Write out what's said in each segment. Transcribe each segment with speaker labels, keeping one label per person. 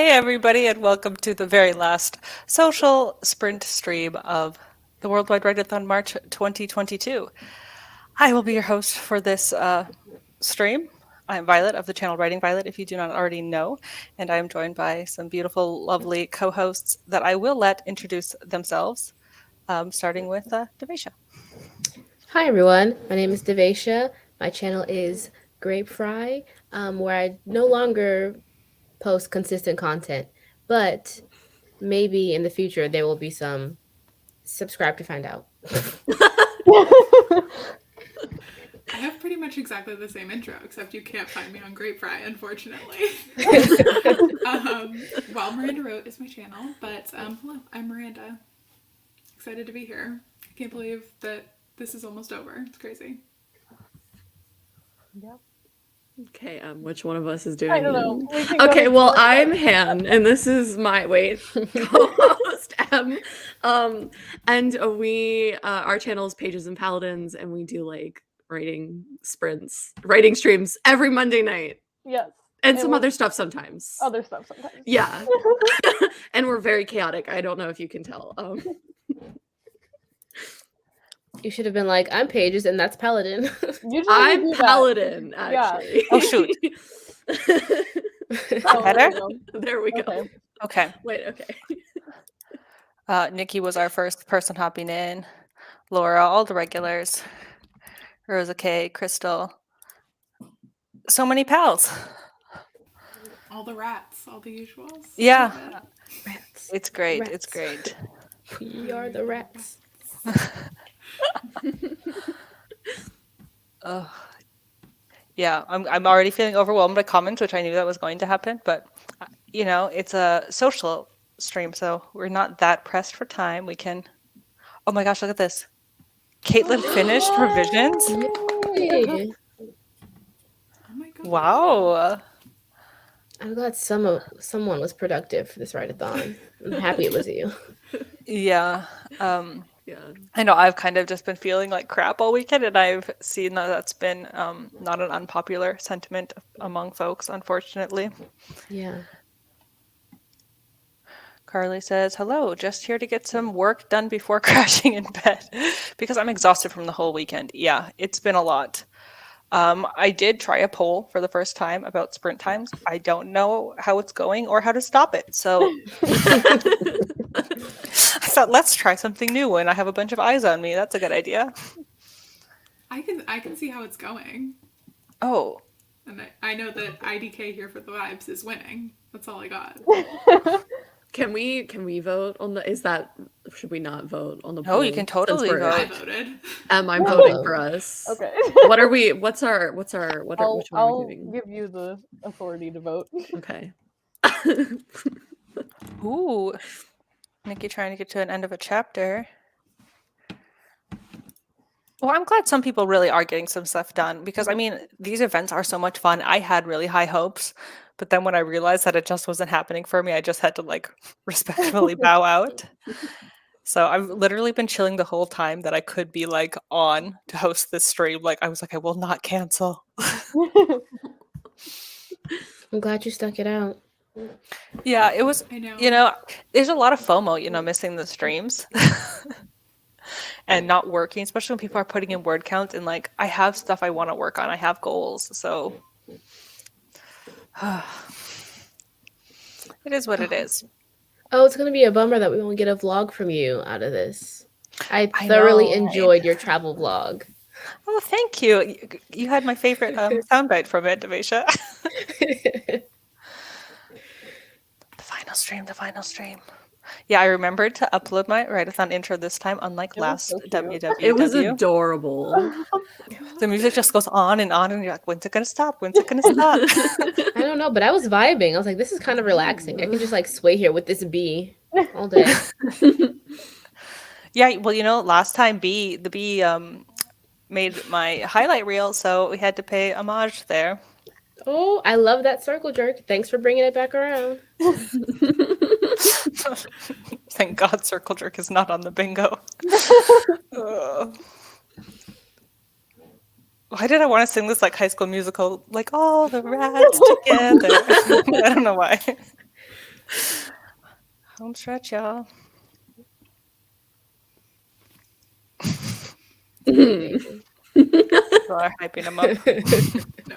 Speaker 1: everybody, and welcome to the very last social sprint stream of the Worldwide Writeathon March 2022. I will be your host for this stream. I'm Violet of the channel Writing Violet, if you do not already know, and I am joined by some beautiful, lovely co-hosts that I will let introduce themselves, starting with Devesha.
Speaker 2: Hi everyone, my name is Devesha. My channel is Grapefry, where I no longer post consistent content, but maybe in the future there will be some. Subscribe to find out.
Speaker 3: I have pretty much exactly the same intro, except you can't find me on Grapefry, unfortunately. While Miranda Wrote is my channel, but hello, I'm Miranda. Excited to be here. I can't believe that this is almost over. It's crazy.
Speaker 4: Yep.
Speaker 5: Okay, which one of us is doing
Speaker 4: I don't know.
Speaker 5: Okay, well, I'm Han, and this is my co-host M. And we our channel is Pages and Paladins, and we do like writing streams every Monday night.
Speaker 4: Yes.
Speaker 5: And some other stuff sometimes.
Speaker 4: Other stuff sometimes.
Speaker 5: Yeah. And we're very chaotic. I don't know if you can tell.
Speaker 2: You should have been like, I'm Pages and that's Paladin.
Speaker 5: I'm Paladin, actually.
Speaker 1: Yeah. Oh, shoot. Better?
Speaker 5: There we go.
Speaker 1: Okay.
Speaker 5: Wait, okay.
Speaker 1: Nikki was our first person hopping in. Laura, all the regulars. Rosa K, Crystal. So many pals.
Speaker 3: All the rats, all the usuals.
Speaker 1: Yeah.
Speaker 2: Rats.
Speaker 1: It's great.
Speaker 2: Rats.
Speaker 1: It's great.
Speaker 2: We are the rats.
Speaker 1: Yeah, I'm already feeling overwhelmed by comments, which I knew that was going to happen, but you know, it's a social stream, so we're not that pressed for time. We can. Oh my gosh, look at this! Caitlin finished revisions.
Speaker 2: Yay.
Speaker 3: Oh my god.
Speaker 1: Wow.
Speaker 2: I'm glad someone was productive for this write-a-thon. I'm happy it was you.
Speaker 1: Yeah.
Speaker 5: Yeah.
Speaker 1: I know I've kind of just been feeling like crap all weekend, and I've seen that that's been not an unpopular sentiment among folks, unfortunately.
Speaker 2: Yeah.
Speaker 1: Carly says, hello, just here to get some work done before crashing in bed because I'm exhausted from the whole weekend. Yeah, it's been a lot. I did try a poll for the first time about sprint times. I don't know how it's going or how to stop it. So I thought, let's try something new when I have a bunch of eyes on me. That's a good idea.
Speaker 3: I can see how it's going.
Speaker 1: Oh.
Speaker 3: And I know that IDK here for the vibes is winning. That's all I got.
Speaker 5: Can we vote on should we not vote on the poll?
Speaker 1: No, you can totally vote.
Speaker 3: I voted.
Speaker 5: I'm voting for us.
Speaker 4: Okay.
Speaker 5: What are we which one are we
Speaker 4: I'll
Speaker 5: doing?
Speaker 4: give you the authority to vote.
Speaker 5: Okay.
Speaker 1: Ooh. Nikki trying to get to an end of a chapter. Well, I'm glad some people really are getting some stuff done because, I mean, these events are so much fun. I had really high hopes, but then when I realized that it just wasn't happening for me, I just had to, like, respectfully bow out. So I've literally been chilling the whole time that I could be, like, on to host this stream. Like, I was like, I will not cancel.
Speaker 2: I'm glad you stuck it out.
Speaker 1: Yeah, it was,
Speaker 3: I know.
Speaker 1: you know, there's a lot of FOMO, you know, missing the streams. And not working, especially when people are putting in word count and like, I have stuff I want to work on. I have goals. So it is what it is.
Speaker 2: Oh, it's going to be a bummer that we won't get a vlog from you out of this. I thoroughly enjoyed your travel vlog.
Speaker 1: Oh, thank you. You had my favorite soundbite from it, Devesha. The final stream. Yeah, I remembered to upload my Writeathon intro this time, unlike last WWW.
Speaker 5: It was adorable.
Speaker 1: The music just goes on, and you're like, when's it gonna stop? When's it gonna stop?
Speaker 2: I don't know, but I was vibing. I was like, this is kind of relaxing. I can just like sway here with this bee all day.
Speaker 1: Yeah, well, you know, last time the bee made my highlight reel, so we had to pay homage there.
Speaker 2: Oh, I love that circle jerk. Thanks for bringing it back around.
Speaker 1: Thank God circle jerk is not on the bingo. Why did I want to sing this like High School Musical, like all the rats together? I don't know why. Home stretch, y'all.
Speaker 2: Amazing.
Speaker 1: People are hyping them up.
Speaker 3: No.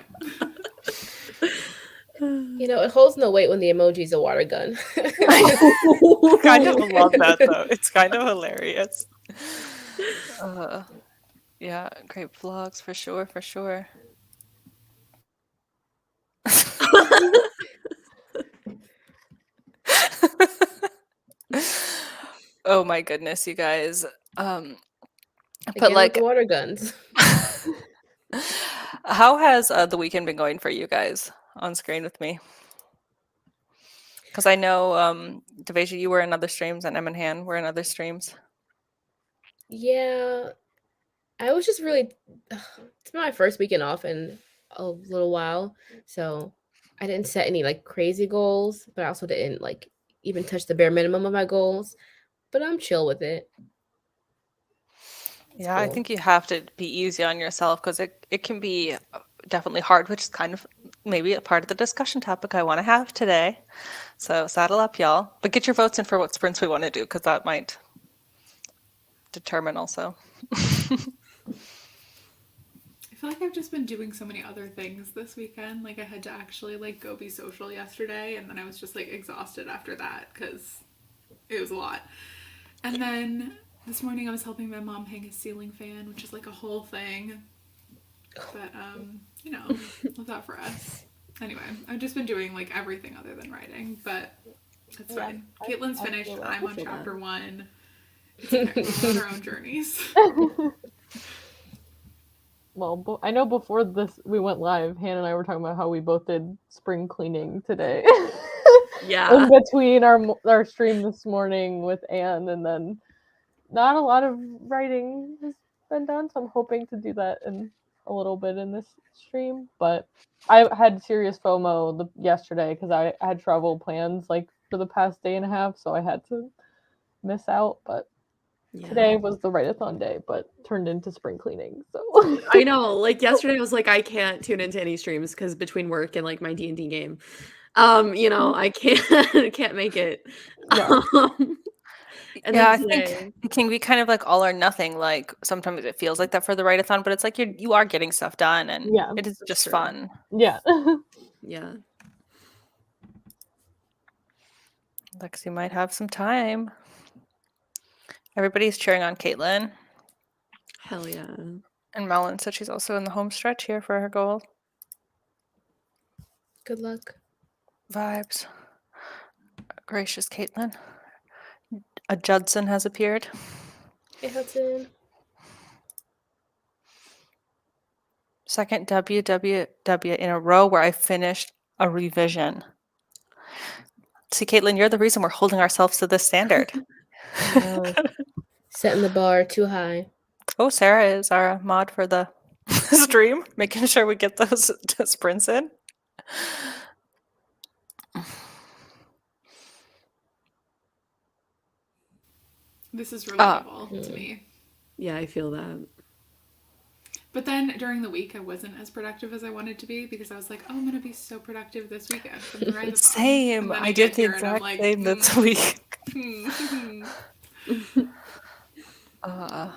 Speaker 2: You know, it holds no weight when the emoji's a water gun.
Speaker 1: Kind of love that though. It's kind of hilarious. Yeah, great vlogs for sure, for sure. Oh my goodness, you guys. But
Speaker 2: Again with
Speaker 1: like,
Speaker 2: the water guns.
Speaker 1: how has the weekend been going for you guys on screen with me? Because I know, Devasia, you were in other streams, and Em and Han were in other streams.
Speaker 2: Yeah, I was just really. It's been my first weekend off in a little while, so I didn't set any like crazy goals, but I also didn't like even touch the bare minimum of my goals. But I'm chill with it. It's
Speaker 1: Yeah, I
Speaker 2: cool.
Speaker 1: think you have to be easy on yourself because it can be definitely hard, which is kind of maybe a part of the discussion topic I want to have today. So saddle up, y'all. But get your votes in for what sprints we want to do because that might determine also.
Speaker 3: I feel like I've just been doing so many other things this weekend. Like I had to actually like go be social yesterday, and then I was just like exhausted after that because it was a lot. And then this morning I was helping my mom hang a ceiling fan, which is like a whole thing. But you know, love that for us. Anyway, I've just been doing like everything other than writing, but it's
Speaker 4: Yeah,
Speaker 3: fine. Caitlin's
Speaker 4: I
Speaker 3: finished.
Speaker 4: feel that.
Speaker 3: I'm
Speaker 4: I
Speaker 3: on
Speaker 4: feel that.
Speaker 3: chapter 1. It's okay. We're on our own journeys.
Speaker 4: Well, I know before this we went live, Hannah and I were talking about how we both did spring cleaning today.
Speaker 5: Yeah.
Speaker 4: In between our stream this morning with Anne, and then not a lot of writing has been done, so I'm hoping to do that in a little bit in this stream. But I had serious FOMO yesterday because I had travel plans like for the past day and a half, so I had to miss out. But
Speaker 5: Yeah.
Speaker 4: today was the Writeathon day, but turned into spring cleaning. So
Speaker 5: I know. Like yesterday, I was like, I can't tune into any streams because between work and like my D&D game, you know, I can't make it.
Speaker 4: yeah,
Speaker 5: And
Speaker 1: Yeah,
Speaker 5: then
Speaker 1: I
Speaker 5: today,
Speaker 1: think it can be kind of like all or nothing. Like sometimes it feels like that for the write-a-thon, but it's like you are getting stuff done, and
Speaker 4: yeah,
Speaker 1: it is
Speaker 5: That's
Speaker 1: just
Speaker 5: true.
Speaker 1: fun.
Speaker 4: yeah.
Speaker 5: yeah,
Speaker 1: Lexi might have some time. Everybody's cheering on Caitlin,
Speaker 5: hell yeah.
Speaker 1: and Melon said she's also in the home stretch here for her goal.
Speaker 2: Good luck.
Speaker 1: Vibes. Gracious Caitlin. A Judson has appeared.
Speaker 2: Hey, Hudson.
Speaker 1: Second WWW in a row where I finished a revision. See, Caitlin, you're the reason we're holding ourselves to this standard.
Speaker 2: Wow. Setting the bar too high.
Speaker 1: Oh, Sarah is our mod for the stream, making sure we get those sprints in.
Speaker 3: This is relatable to me.
Speaker 5: Yeah, I feel that.
Speaker 3: But then during the week, I wasn't as productive as I wanted to be because I was like, oh, I'm going to be so productive this weekend from the Writeathon.
Speaker 1: Same.
Speaker 3: And then
Speaker 1: I
Speaker 3: get
Speaker 1: did the
Speaker 3: here and I'm
Speaker 1: exact
Speaker 3: like,
Speaker 1: same this week.
Speaker 3: Oh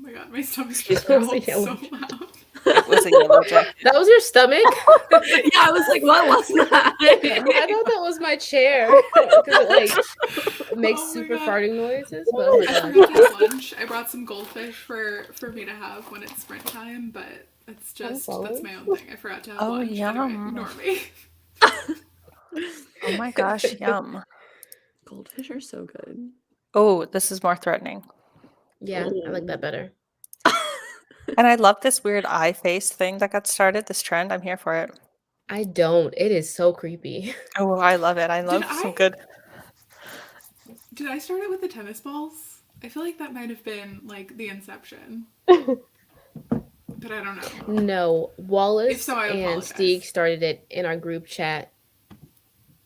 Speaker 3: my god, my stomach
Speaker 2: Excuse
Speaker 3: just
Speaker 2: me,
Speaker 3: growled
Speaker 2: yellow
Speaker 3: so
Speaker 2: jacket.
Speaker 3: loud.
Speaker 1: It was a yellow jacket.
Speaker 2: That was your stomach?
Speaker 5: Yeah, I was like, what was that?
Speaker 2: I thought that was my chair because it like makes
Speaker 3: Oh my
Speaker 2: super
Speaker 3: God.
Speaker 2: farting noises. But oh my
Speaker 3: I
Speaker 2: god.
Speaker 3: forgot to have lunch. I brought some goldfish for me to have when it's sprint time, but it's just that's my own thing. I forgot to have
Speaker 1: Oh,
Speaker 3: lunch.
Speaker 1: yum.
Speaker 3: Anyway, ignore me.
Speaker 1: Oh my gosh, yum.
Speaker 5: Goldfish are so good.
Speaker 1: Oh, this is more threatening.
Speaker 2: Yeah, I like that better.
Speaker 1: And I love this weird eye face thing that got started, this trend. I'm here for it.
Speaker 2: I don't. It is so creepy.
Speaker 1: Oh, I love it. I love some good.
Speaker 3: Did I start it with the tennis balls? I feel like that might have been like the inception. But I don't know.
Speaker 2: No, Wallace
Speaker 3: If so, I
Speaker 2: and
Speaker 3: apologize.
Speaker 2: Steeg started it in our group chat.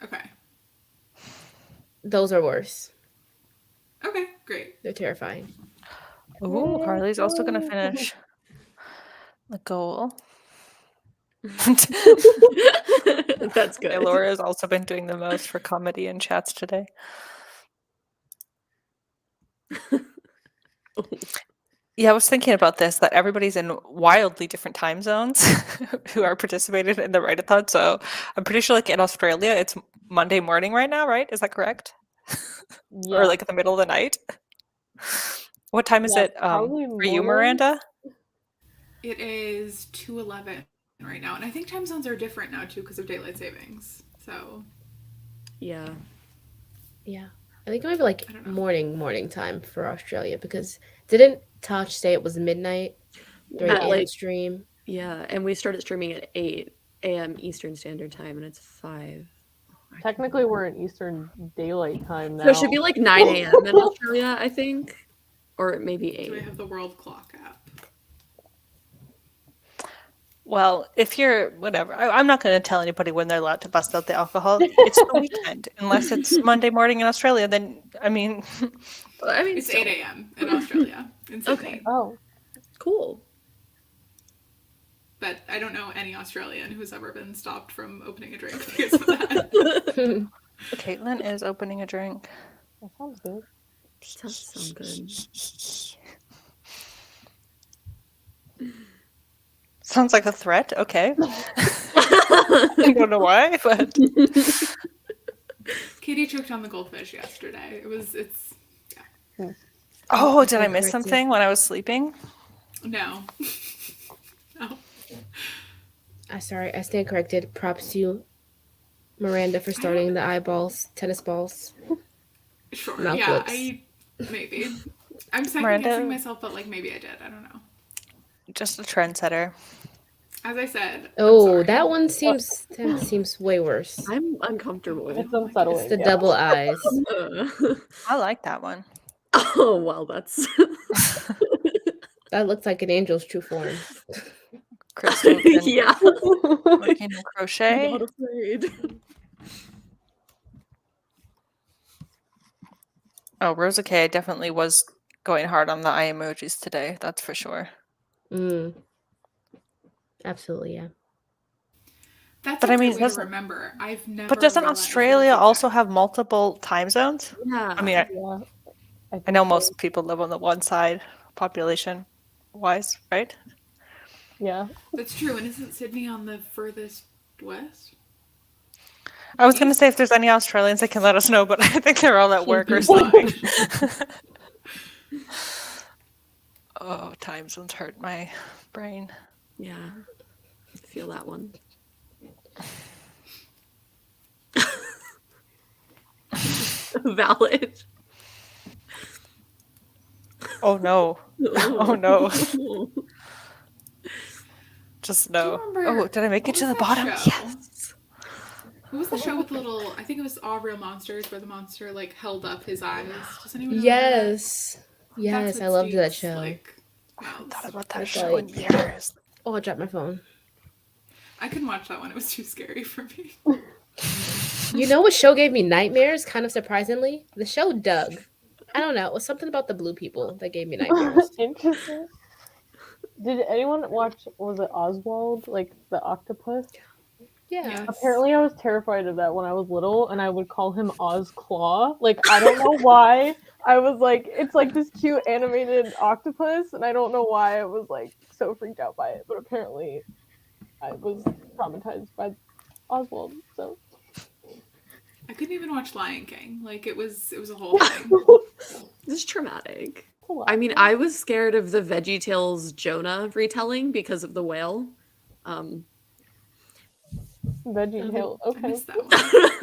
Speaker 3: Okay.
Speaker 2: Those are worse.
Speaker 3: Okay, great.
Speaker 2: They're terrifying.
Speaker 1: Oh, Harley's also going to finish the goal.
Speaker 5: That's
Speaker 1: Okay,
Speaker 5: good.
Speaker 1: Laura has also been doing the most for comedy in chats today. Yeah, I was thinking about this, that everybody's in wildly different time zones who are participating in the Writeathon. So I'm pretty sure, like in Australia, it's Monday morning right now, right? Is that correct? Or
Speaker 4: Yeah.
Speaker 1: like in the middle of the night? What time is
Speaker 4: Yeah,
Speaker 1: it
Speaker 4: probably
Speaker 1: for you,
Speaker 4: morning.
Speaker 1: Miranda?
Speaker 3: It is 2:11 right now, and I think time zones are different now too because of daylight savings. So
Speaker 5: Yeah.
Speaker 2: Yeah. I think it might be like
Speaker 3: I don't know.
Speaker 2: morning time for Australia because didn't Tosh say it was midnight during
Speaker 5: But,
Speaker 2: Anne's
Speaker 5: like,
Speaker 2: stream?
Speaker 5: yeah, and we started streaming at 8 a.m. Eastern Standard Time, and it's 5.
Speaker 4: Technically, we're in Eastern Daylight Time now.
Speaker 5: So it should be like 9 a.m. in Australia, I think. Or maybe
Speaker 3: Do I
Speaker 5: 8.
Speaker 3: have the world clock app?
Speaker 1: Well, if you're whatever, I'm not going to tell anybody when they're allowed to bust out the alcohol. It's the weekend, unless it's Monday morning in Australia. Then I mean,
Speaker 5: I mean,
Speaker 3: It's
Speaker 5: still.
Speaker 3: 8 a.m. in Australia, in Sydney.
Speaker 5: Okay.
Speaker 4: Oh,
Speaker 5: Cool.
Speaker 3: But I don't know any Australian who's ever been stopped from opening a drink because of that.
Speaker 1: Caitlin is opening a drink.
Speaker 4: that sounds good.
Speaker 5: Does sound good.
Speaker 1: Sounds like a threat. Okay. I don't know why, but
Speaker 3: Katie choked on the goldfish yesterday.
Speaker 1: oh, did I
Speaker 2: stand
Speaker 1: miss
Speaker 2: corrected.
Speaker 1: something when I was sleeping?
Speaker 3: No. No.
Speaker 2: Sorry, I stand corrected. Props to you, Miranda, for starting the tennis balls.
Speaker 3: Sure.
Speaker 2: Mouth
Speaker 3: Yeah,
Speaker 2: whips.
Speaker 3: maybe. I'm second
Speaker 1: Miranda-
Speaker 3: guessing myself, but like maybe I did. I don't know.
Speaker 1: Just a trendsetter.
Speaker 3: As I said. I'm
Speaker 2: Oh,
Speaker 3: sorry.
Speaker 2: that one seems way worse.
Speaker 5: I'm uncomfortable.
Speaker 4: It's unsettling.
Speaker 2: It's the
Speaker 4: yeah.
Speaker 2: double eyes.
Speaker 1: I like that one.
Speaker 5: Oh, well, that's.
Speaker 2: That looks like an angel's true form.
Speaker 1: Crystal's been
Speaker 5: Yeah.
Speaker 1: making him crochet.
Speaker 5: Not afraid.
Speaker 1: Oh, Rosa K definitely was going hard on the eye emojis today. That's for sure.
Speaker 2: Absolutely, yeah.
Speaker 3: That's
Speaker 1: But
Speaker 3: a
Speaker 1: I
Speaker 3: good
Speaker 1: mean,
Speaker 3: way to
Speaker 1: doesn't-
Speaker 3: remember. I've never.
Speaker 1: But doesn't
Speaker 3: realized
Speaker 1: Australia
Speaker 3: that it's
Speaker 1: also
Speaker 3: exact-
Speaker 1: have multiple time zones?
Speaker 5: Yeah.
Speaker 1: I mean,
Speaker 4: Yeah.
Speaker 1: I know most people live on the one side, population wise, right?
Speaker 4: Yeah.
Speaker 3: That's true. And isn't Sydney on the furthest west?
Speaker 1: I was going to say if there's any Australians that can let us know, but I think they're all at work or
Speaker 3: There's not.
Speaker 1: something. Oh, time zones hurt my brain.
Speaker 5: Yeah. I feel that one. Valid.
Speaker 1: Oh no. Oh no. Just
Speaker 3: Do you
Speaker 1: no.
Speaker 3: remember-
Speaker 1: Oh, did I make it
Speaker 3: what
Speaker 1: to
Speaker 3: was
Speaker 1: the
Speaker 3: that
Speaker 1: bottom?
Speaker 3: show?
Speaker 1: Yes.
Speaker 3: What was the show with the little? I think it was All Real Monsters, where the monster like held up his eyes. Does anyone?
Speaker 2: Yes.
Speaker 3: Remember that?
Speaker 2: Yes,
Speaker 3: That's
Speaker 2: I
Speaker 3: what
Speaker 2: loved that
Speaker 3: Steve's,
Speaker 2: show.
Speaker 3: Like,
Speaker 1: I haven't thought
Speaker 3: mouths.
Speaker 1: about that
Speaker 2: It's
Speaker 1: show in
Speaker 2: like-
Speaker 1: years.
Speaker 2: Oh, I dropped my phone.
Speaker 3: I couldn't watch that one. It was too scary for me.
Speaker 2: You know what show gave me nightmares, kind of surprisingly? The show Doug. I don't know. It was something about the blue people that gave me nightmares.
Speaker 4: Interesting. Did anyone watch, was it Oswald, like the octopus?
Speaker 2: Yeah.
Speaker 3: Yes.
Speaker 4: Apparently I was terrified of that when I was little, and I would call him Oz Claw. Like, I don't know why. I was like, it's like this cute animated octopus, and I don't know why I was like so freaked out by it, but apparently I was traumatized by Oswald, so.
Speaker 3: I couldn't even watch Lion King. Like it was a whole thing.
Speaker 5: This is traumatic.
Speaker 4: It's a lot.
Speaker 5: I mean, I was scared of the VeggieTales Jonah retelling because of the whale.
Speaker 4: Veggie Tail,
Speaker 3: I
Speaker 4: okay.
Speaker 3: missed that one.
Speaker 2: I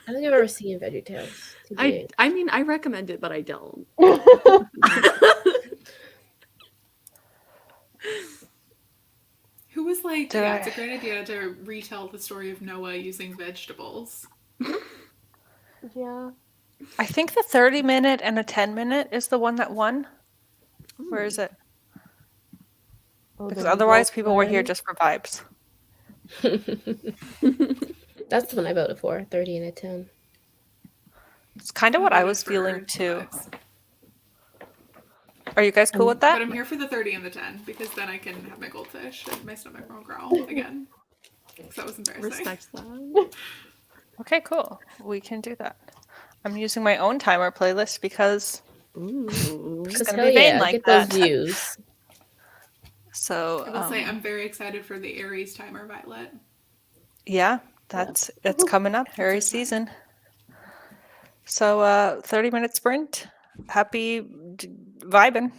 Speaker 2: don't think I've ever seen VeggieTales.
Speaker 5: I mean, I recommend it, but I don't.
Speaker 3: Who was like,
Speaker 1: Did
Speaker 3: yeah,
Speaker 1: I-
Speaker 3: it's a great idea to retell the story of Noah using vegetables.
Speaker 4: Yeah.
Speaker 1: I think the 30-minute and a 10-minute is the one that won. Where is it?
Speaker 4: Oh,
Speaker 1: Because
Speaker 4: the
Speaker 1: otherwise
Speaker 4: Default
Speaker 1: people were here
Speaker 4: Plan.
Speaker 1: just for vibes.
Speaker 2: That's the one I voted for, 30 and a 10.
Speaker 1: It's kind of what I was feeling too. Are you guys cool with
Speaker 3: But
Speaker 1: that?
Speaker 3: I'm here for the 30 and the 10 because then I can have my goldfish and my stomach won't growl again. because that was embarrassing.
Speaker 5: Respect that.
Speaker 1: Okay, cool. We can do that. I'm using my own timer playlist because
Speaker 5: Ooh.
Speaker 1: it's
Speaker 2: Because
Speaker 1: gonna
Speaker 2: hell
Speaker 1: be vain
Speaker 2: yeah,
Speaker 1: like
Speaker 2: get those
Speaker 1: that.
Speaker 2: views.
Speaker 1: So
Speaker 3: I will say I'm very excited for the Aries timer, Violet.
Speaker 1: yeah, it's coming up, Aries
Speaker 3: exciting.
Speaker 1: season. So 30-minute sprint. Happy vibing.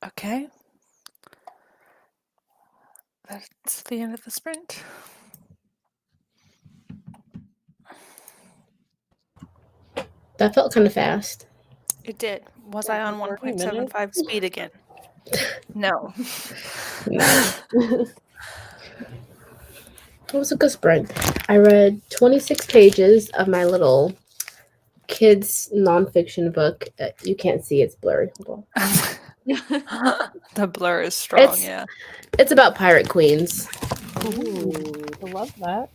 Speaker 1: Okay. That's the end of the sprint.
Speaker 2: That felt kind of fast.
Speaker 1: It did. Was I on
Speaker 4: 30 minutes?
Speaker 1: 1.75 speed again? No.
Speaker 2: No. It was a good sprint. I read 26 pages of my little kids nonfiction book. You can't see, it's blurry. Hold on.
Speaker 1: The blur is strong,
Speaker 2: It's-
Speaker 1: yeah.
Speaker 2: It's about pirate queens.
Speaker 4: Ooh, I love that.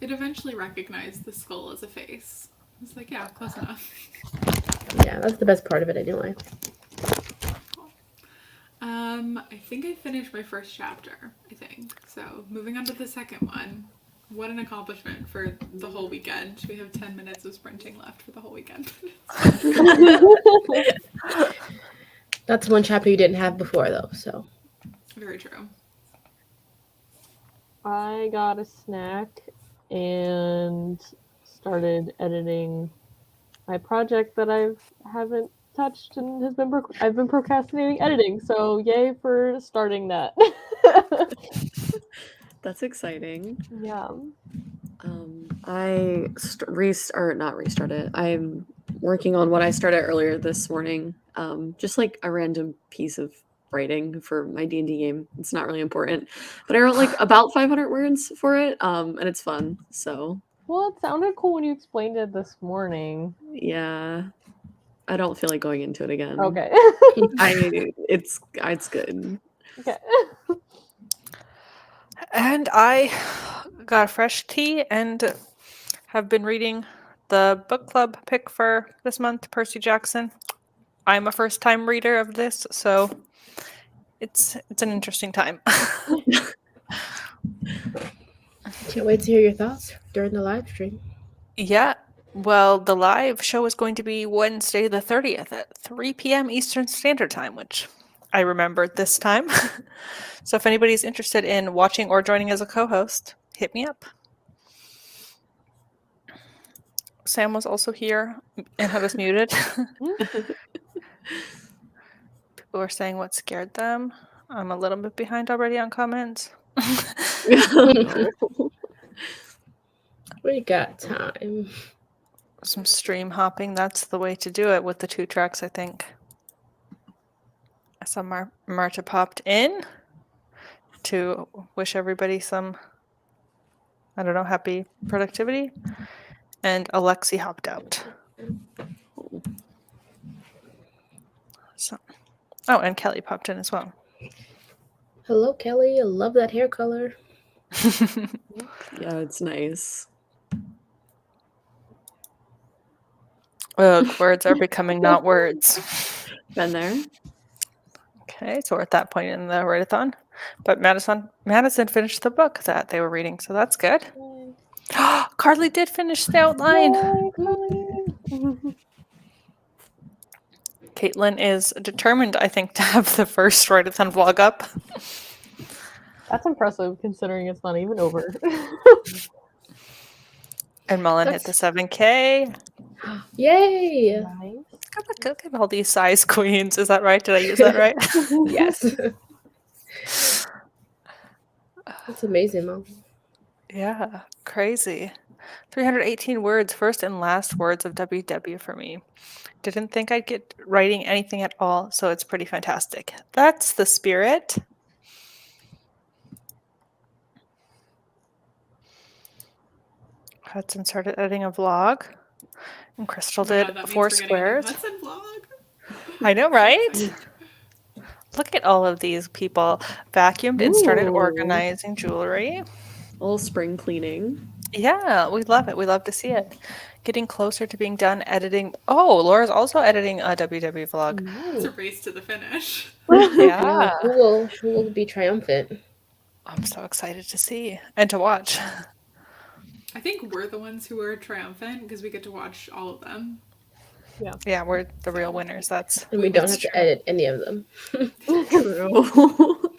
Speaker 3: It eventually recognized the skull as a face. I was like, yeah, close enough.
Speaker 2: Yeah, that's the best part of it anyway.
Speaker 3: I think I finished my first chapter, I think. So moving on to the second one. What an accomplishment for the whole weekend. We have 10 minutes of sprinting left for the whole weekend.
Speaker 2: That's one chapter you didn't have before, though, so.
Speaker 3: Very true.
Speaker 4: I got a snack and started editing my project that haven't touched and I've been procrastinating editing. So yay for starting that.
Speaker 5: That's exciting.
Speaker 4: Yeah.
Speaker 5: I not restarted. I'm working on what I started earlier this morning. Just like a random piece of writing for my D&D game. It's not really important, but I wrote like about 500 words for it, and it's fun. So
Speaker 4: Well, it sounded cool when you explained it this morning.
Speaker 5: yeah, I don't feel like going into it again.
Speaker 4: Okay.
Speaker 5: It's good.
Speaker 4: Okay.
Speaker 1: And I got a fresh tea and have been reading the book club pick for this month, Percy Jackson. I'm a first time reader of this, so it's an interesting time.
Speaker 2: Can't wait to hear your thoughts during the live stream.
Speaker 1: Yeah. Well, the live show is going to be Wednesday the 30th at 3 p.m. Eastern Standard Time, which I remembered this time. So if anybody's interested in watching or joining as a co-host, hit me up. Sam was also here and had us muted. People were saying what scared them. I'm a little bit behind already on comments.
Speaker 2: We got time.
Speaker 1: Some stream hopping, that's the way to do it with the 2 tracks, I think. I saw Marta popped in to wish everybody some, I don't know, happy productivity. And Alexi hopped out. So, oh, and Kelly popped in as well.
Speaker 2: Hello, Kelly. I love that hair color.
Speaker 5: Yeah, it's nice.
Speaker 1: Ugh, words are becoming not words.
Speaker 5: Been there.
Speaker 1: Okay, so we're at that point in the write-a-thon. But Madison finished the book that they were reading, so that's good. Carly did finish the outline.
Speaker 4: Yay, Carly.
Speaker 1: Caitlin is determined, I think, to have the first write-a-thon vlog up.
Speaker 4: That's impressive considering it's not even over.
Speaker 1: And Mullen hit the 7K.
Speaker 2: Yay!
Speaker 4: Nice.
Speaker 1: Look at all these size queens. Is that right? Did I use that right?
Speaker 2: Yes. That's amazing, Mom.
Speaker 1: Yeah, crazy. 318 words, first and last words of WW for me. Didn't think I'd get writing anything at all, so it's pretty fantastic. That's the spirit. Hudson started editing a vlog, and Crystal did
Speaker 3: that means
Speaker 1: 4
Speaker 3: we're getting a new
Speaker 1: squares.
Speaker 3: Hudson vlog.
Speaker 1: I know, right? Look at all of these people vacuumed and started
Speaker 4: Ooh.
Speaker 1: organizing jewelry.
Speaker 5: A little spring cleaning.
Speaker 1: Yeah, we love it. We love to see it. Getting closer to being done editing. Oh, Laura's also editing a WW vlog.
Speaker 3: It's a race to the finish.
Speaker 1: Yeah.
Speaker 2: Who will be triumphant?
Speaker 1: I'm so excited to see and to watch.
Speaker 3: I think we're the ones who are triumphant because we get to watch all of them.
Speaker 1: Yeah, we're the real winners. That's
Speaker 2: And we don't
Speaker 1: that's
Speaker 2: have to
Speaker 1: true.
Speaker 2: edit any of them.
Speaker 5: True.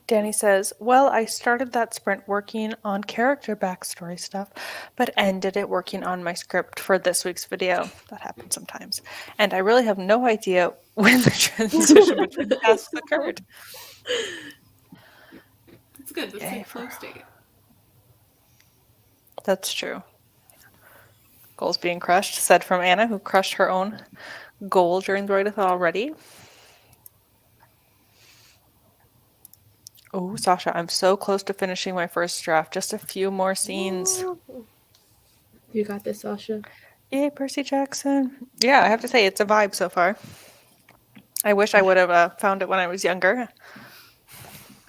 Speaker 1: Danny says, well, I started that sprint working on character backstory stuff, but ended it working on my script for this week's video. That happens sometimes. And I really have no idea when the transition between tasks occurred.
Speaker 3: It's good. That's
Speaker 1: Yay
Speaker 3: like
Speaker 1: for-
Speaker 3: flow state.
Speaker 1: That's true. Goals being crushed, said from Anna, who crushed her own goal during the Writeathon already. Oh, Sasha, I'm so close to finishing my first draft. Just a few more scenes.
Speaker 2: You got this, Sasha.
Speaker 1: Yay, Percy Jackson. Yeah, I have to say, it's a vibe so far. I wish I would have found it when I was younger.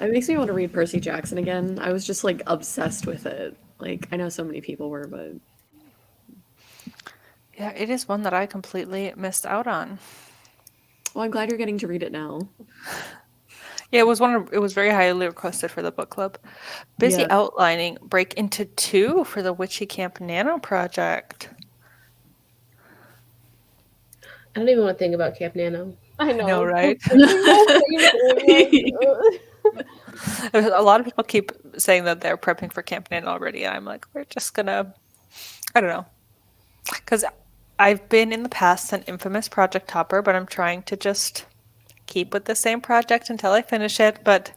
Speaker 5: It makes me want to read Percy Jackson again. I was just like obsessed with it. Like I know so many people were, but
Speaker 1: Yeah, it is one that I completely missed out on.
Speaker 5: well, I'm glad you're getting to read it now.
Speaker 1: Yeah, it was very highly requested for the book club. Busy
Speaker 5: Yeah.
Speaker 1: outlining Break into 2 for the Witchy Camp Nano project.
Speaker 2: I don't even want to think about Camp Nano.
Speaker 4: I know,
Speaker 1: right? A lot of people keep saying that they're prepping for Camp Nano already, and I'm like, we're just gonna, I don't know. Because I've been in the past an infamous project hopper, but I'm trying to just keep with the same project until I finish it. But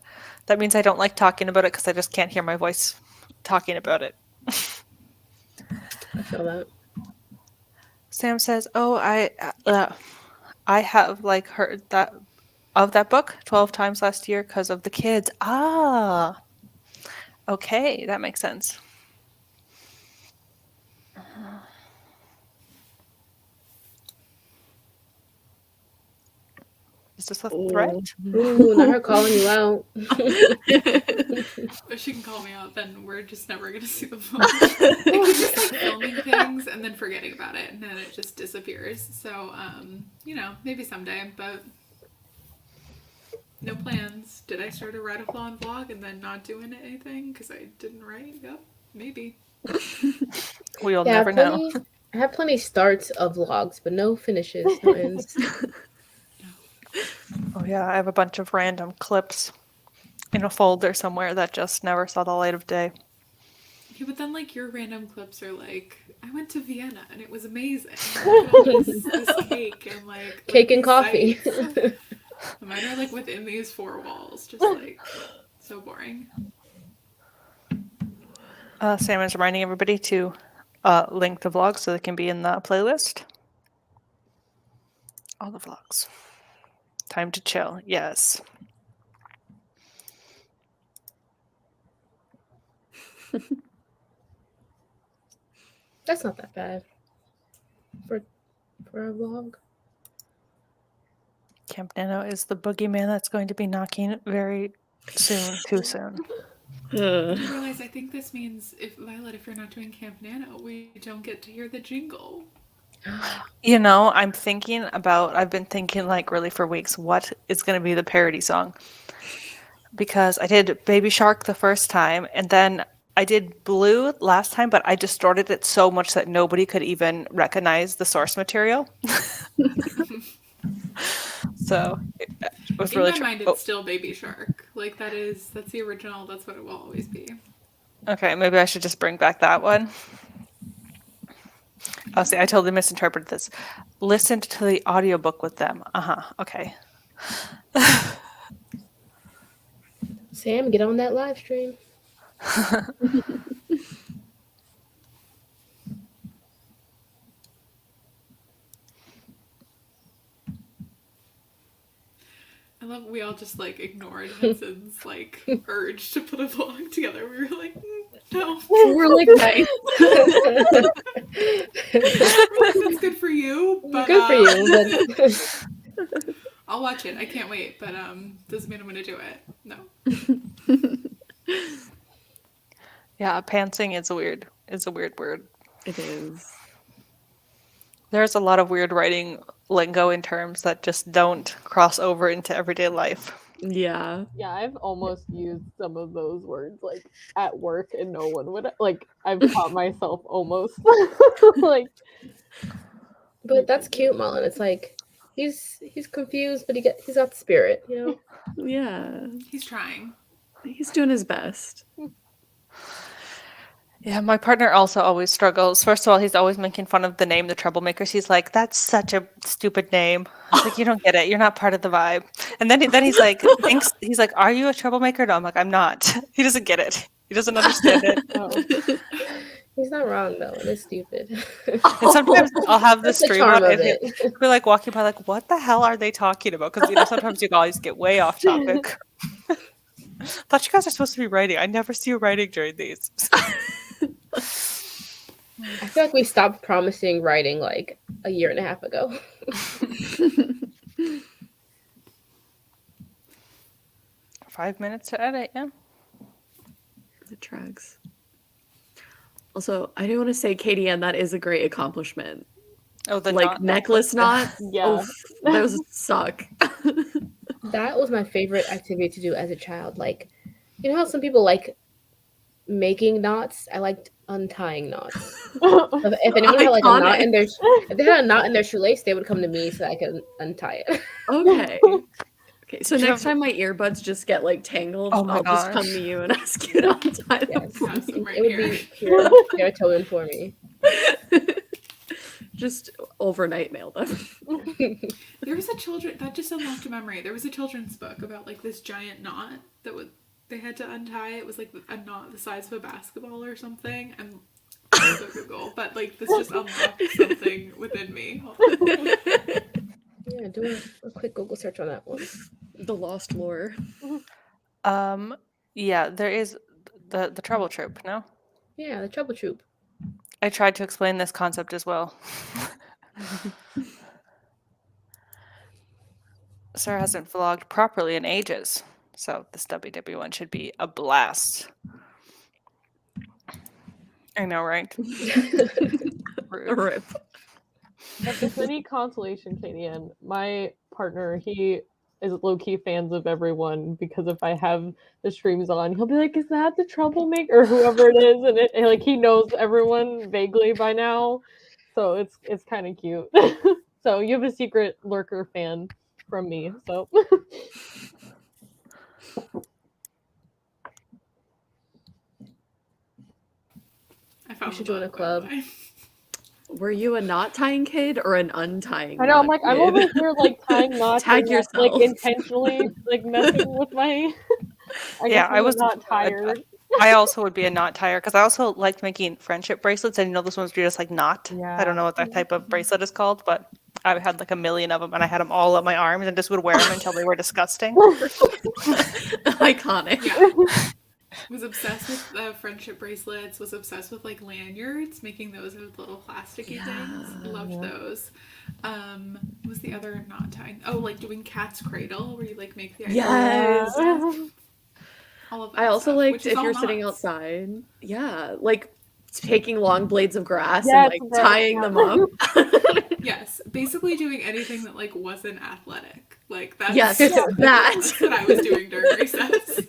Speaker 1: that means I don't like talking about it because I just can't hear my voice talking about it.
Speaker 2: I feel that.
Speaker 1: Sam says, "Oh, I have like heard that of that book 12 times last year because of the kids." Ah, okay, that makes sense. Is this a threat?
Speaker 2: Ooh, not her calling you out.
Speaker 3: If she can call me out, then we're just never gonna see the film. It's just like filming things and then forgetting about it, and then it just disappears. So, maybe someday, but no plans. Did I start a Writeathon vlog and then not doing anything because I didn't write? Yep, maybe.
Speaker 1: We'll
Speaker 2: Yeah,
Speaker 1: never know.
Speaker 2: I have plenty starts of vlogs, but no finishes, no ends.
Speaker 1: Oh yeah, I have a bunch of random clips in a folder somewhere that just never saw the light of day.
Speaker 3: Yeah, but then like your random clips are like, I went to Vienna and it was amazing. Look at all this cake and like
Speaker 2: Cake and
Speaker 3: these
Speaker 2: coffee.
Speaker 3: sights. Mine are like within these four walls, just like so boring.
Speaker 1: Sam is reminding everybody to link the vlogs so they can be in the playlist. All the vlogs. Time to chill. Yes.
Speaker 2: That's not that bad for a vlog.
Speaker 1: Camp Nano is the boogeyman that's going to be knocking very soon. Too soon.
Speaker 3: I realize I think this means if Violet, if you're not doing Camp Nano, we don't get to hear the jingle.
Speaker 1: You know, I've been thinking like really for weeks, what is going to be the parody song? Because I did Baby Shark the first time, and then I did Blue last time, but I distorted it so much that nobody could even recognize the source material. So it was really
Speaker 3: In my mind, it's still Baby Shark. Like that's the original. That's what it will always be.
Speaker 1: Okay, maybe I should just bring back that one. Oh, see, I totally misinterpreted this. Listened to the audiobook with them. Okay.
Speaker 2: Sam, get on that live stream.
Speaker 3: I love we all just like ignored Hudson's like urge to put a vlog together. We were like, no.
Speaker 5: We're like, nice.
Speaker 3: That's good for you, but
Speaker 2: Good for you, but
Speaker 3: I'll watch it. I can't wait, but doesn't mean I'm gonna do it. No.
Speaker 1: Yeah, pantsing is a weird word.
Speaker 5: It is.
Speaker 1: There's a lot of weird writing lingo in terms that just don't cross over into everyday life.
Speaker 5: Yeah.
Speaker 4: Yeah, I've almost used some of those words like at work, and no one would like. I've caught myself almost like.
Speaker 2: But that's cute, Mullen. It's like he's confused, but he's got the spirit, you know.
Speaker 5: Yeah.
Speaker 3: He's trying.
Speaker 5: He's doing his best.
Speaker 1: Yeah, my partner also always struggles. First of all, he's always making fun of the name, the Troublemakers. He's like, "That's such a stupid name." I was like, "You don't get it. You're not part of the vibe." And then he's like, he's like, "Are you a troublemaker?" No, I'm like, "I'm not." He doesn't get it. He doesn't understand it.
Speaker 4: Oh.
Speaker 2: He's not wrong though. It is stupid.
Speaker 1: And sometimes I'll have the
Speaker 2: That's the
Speaker 1: stream
Speaker 2: charm
Speaker 1: on,
Speaker 2: of
Speaker 1: and
Speaker 2: it.
Speaker 1: we're like walking by, like, "What the hell are they talking about?" Because sometimes you always get way off topic. Thought you guys are supposed to be writing. I never see you writing during these.
Speaker 2: I feel like we stopped promising writing like a year and a half ago.
Speaker 1: 5 minutes to edit, yeah.
Speaker 5: The tracks. Also, I do want to say, Katie Ann, that is a great accomplishment.
Speaker 1: Oh, the
Speaker 5: Like
Speaker 1: knot
Speaker 5: necklace knot.
Speaker 4: Yeah.
Speaker 5: Oof, those suck.
Speaker 2: That was my favorite activity to do as a child. Like, you know how some people like making knots? I liked untying knots. If anyone had like a knot in their, if they had a knot in their shoelace, they would come to me so I could untie it.
Speaker 5: Okay. Okay, so
Speaker 1: Do you
Speaker 5: next
Speaker 1: have-
Speaker 5: time my earbuds just get like tangled,
Speaker 1: Oh my
Speaker 5: I'll just come
Speaker 1: gosh.
Speaker 5: to you and ask you to untie them.
Speaker 2: Yes.
Speaker 5: for
Speaker 3: Have
Speaker 5: me.
Speaker 3: some right
Speaker 2: It would
Speaker 3: here.
Speaker 2: be pure serotonin for me.
Speaker 5: Just overnight mail them.
Speaker 3: There was a that just unlocked a memory. There was a children's book about like this giant knot that they had to untie. It was like a knot the size of a basketball or something. And I was on Google, but like this just unlocked something within me.
Speaker 2: Yeah, do a quick Google search on that one.
Speaker 5: The lost lore.
Speaker 1: Yeah, there is the Trouble Troop, no?
Speaker 2: Yeah, the Trouble Troop.
Speaker 1: I tried to explain this concept as well. Sarah hasn't vlogged properly in ages, so this WW one should be a blast. I know, right? Rude.
Speaker 5: Rip.
Speaker 4: If there's any consolation, Katie, and my partner, he is low-key fans of everyone because if I have the streams on, he'll be like, "Is that the Troublemaker?" or whoever it is, and like he knows everyone vaguely by now, so it's kind of cute. So you have a secret lurker fan from me. So
Speaker 3: I found
Speaker 2: We should
Speaker 3: the
Speaker 2: join a
Speaker 3: book, by the
Speaker 2: club.
Speaker 3: way.
Speaker 5: Were you a knot tying kid or an untying?
Speaker 4: I know I'm
Speaker 5: knot
Speaker 4: like I'm
Speaker 5: kid?
Speaker 4: over here like tying knots,
Speaker 5: Tag
Speaker 4: and,
Speaker 5: yourself.
Speaker 4: like intentionally like messing with my. I
Speaker 1: Yeah,
Speaker 4: guess
Speaker 1: I
Speaker 4: I'm
Speaker 1: was
Speaker 4: not tired.
Speaker 1: I also would be a knot tire because I also liked making friendship bracelets, and those ones were just like knot. I don't know what that type of bracelet is called, but I had like a million of them, and I had them all up my arms, and just would wear them until they were disgusting.
Speaker 5: Iconic.
Speaker 3: Yeah. Was obsessed with friendship bracelets, was obsessed with like lanyards, making those with little plasticky things. Loved those. What was the other knot tying? Oh, like doing cat's cradle where you like make the
Speaker 5: Yes.
Speaker 3: all of that
Speaker 5: I also
Speaker 3: stuff,
Speaker 5: liked
Speaker 3: which is
Speaker 5: if
Speaker 3: all
Speaker 5: you're sitting
Speaker 3: knots.
Speaker 5: outside. Yeah, like taking long blades of grass
Speaker 4: Yes,
Speaker 5: and like
Speaker 4: right,
Speaker 5: tying
Speaker 4: yeah.
Speaker 5: them up.
Speaker 3: Yes, basically doing anything that like wasn't athletic. Like that's
Speaker 5: Yes,
Speaker 3: that's
Speaker 5: that.
Speaker 3: what I was doing during recess.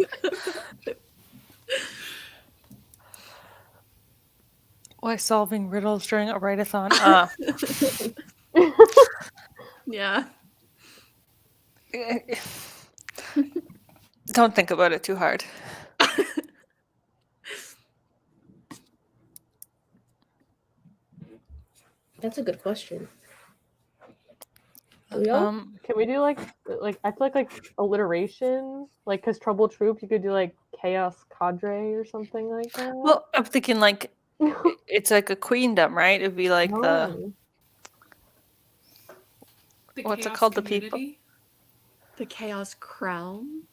Speaker 1: Why solving riddles during a write-a-thon?
Speaker 5: Yeah.
Speaker 1: Don't think about it too hard.
Speaker 2: That's a good question. Do we all?
Speaker 4: Can we do like I feel like alliteration, like because Trouble Troop, you could do like Chaos Cadre or something like that.
Speaker 1: Well, I'm thinking like it's like a queendom, right? It'd be like the
Speaker 4: Oh.
Speaker 3: The
Speaker 1: What's it
Speaker 3: chaos
Speaker 1: called, the people?
Speaker 3: community.
Speaker 5: The Chaos Crown.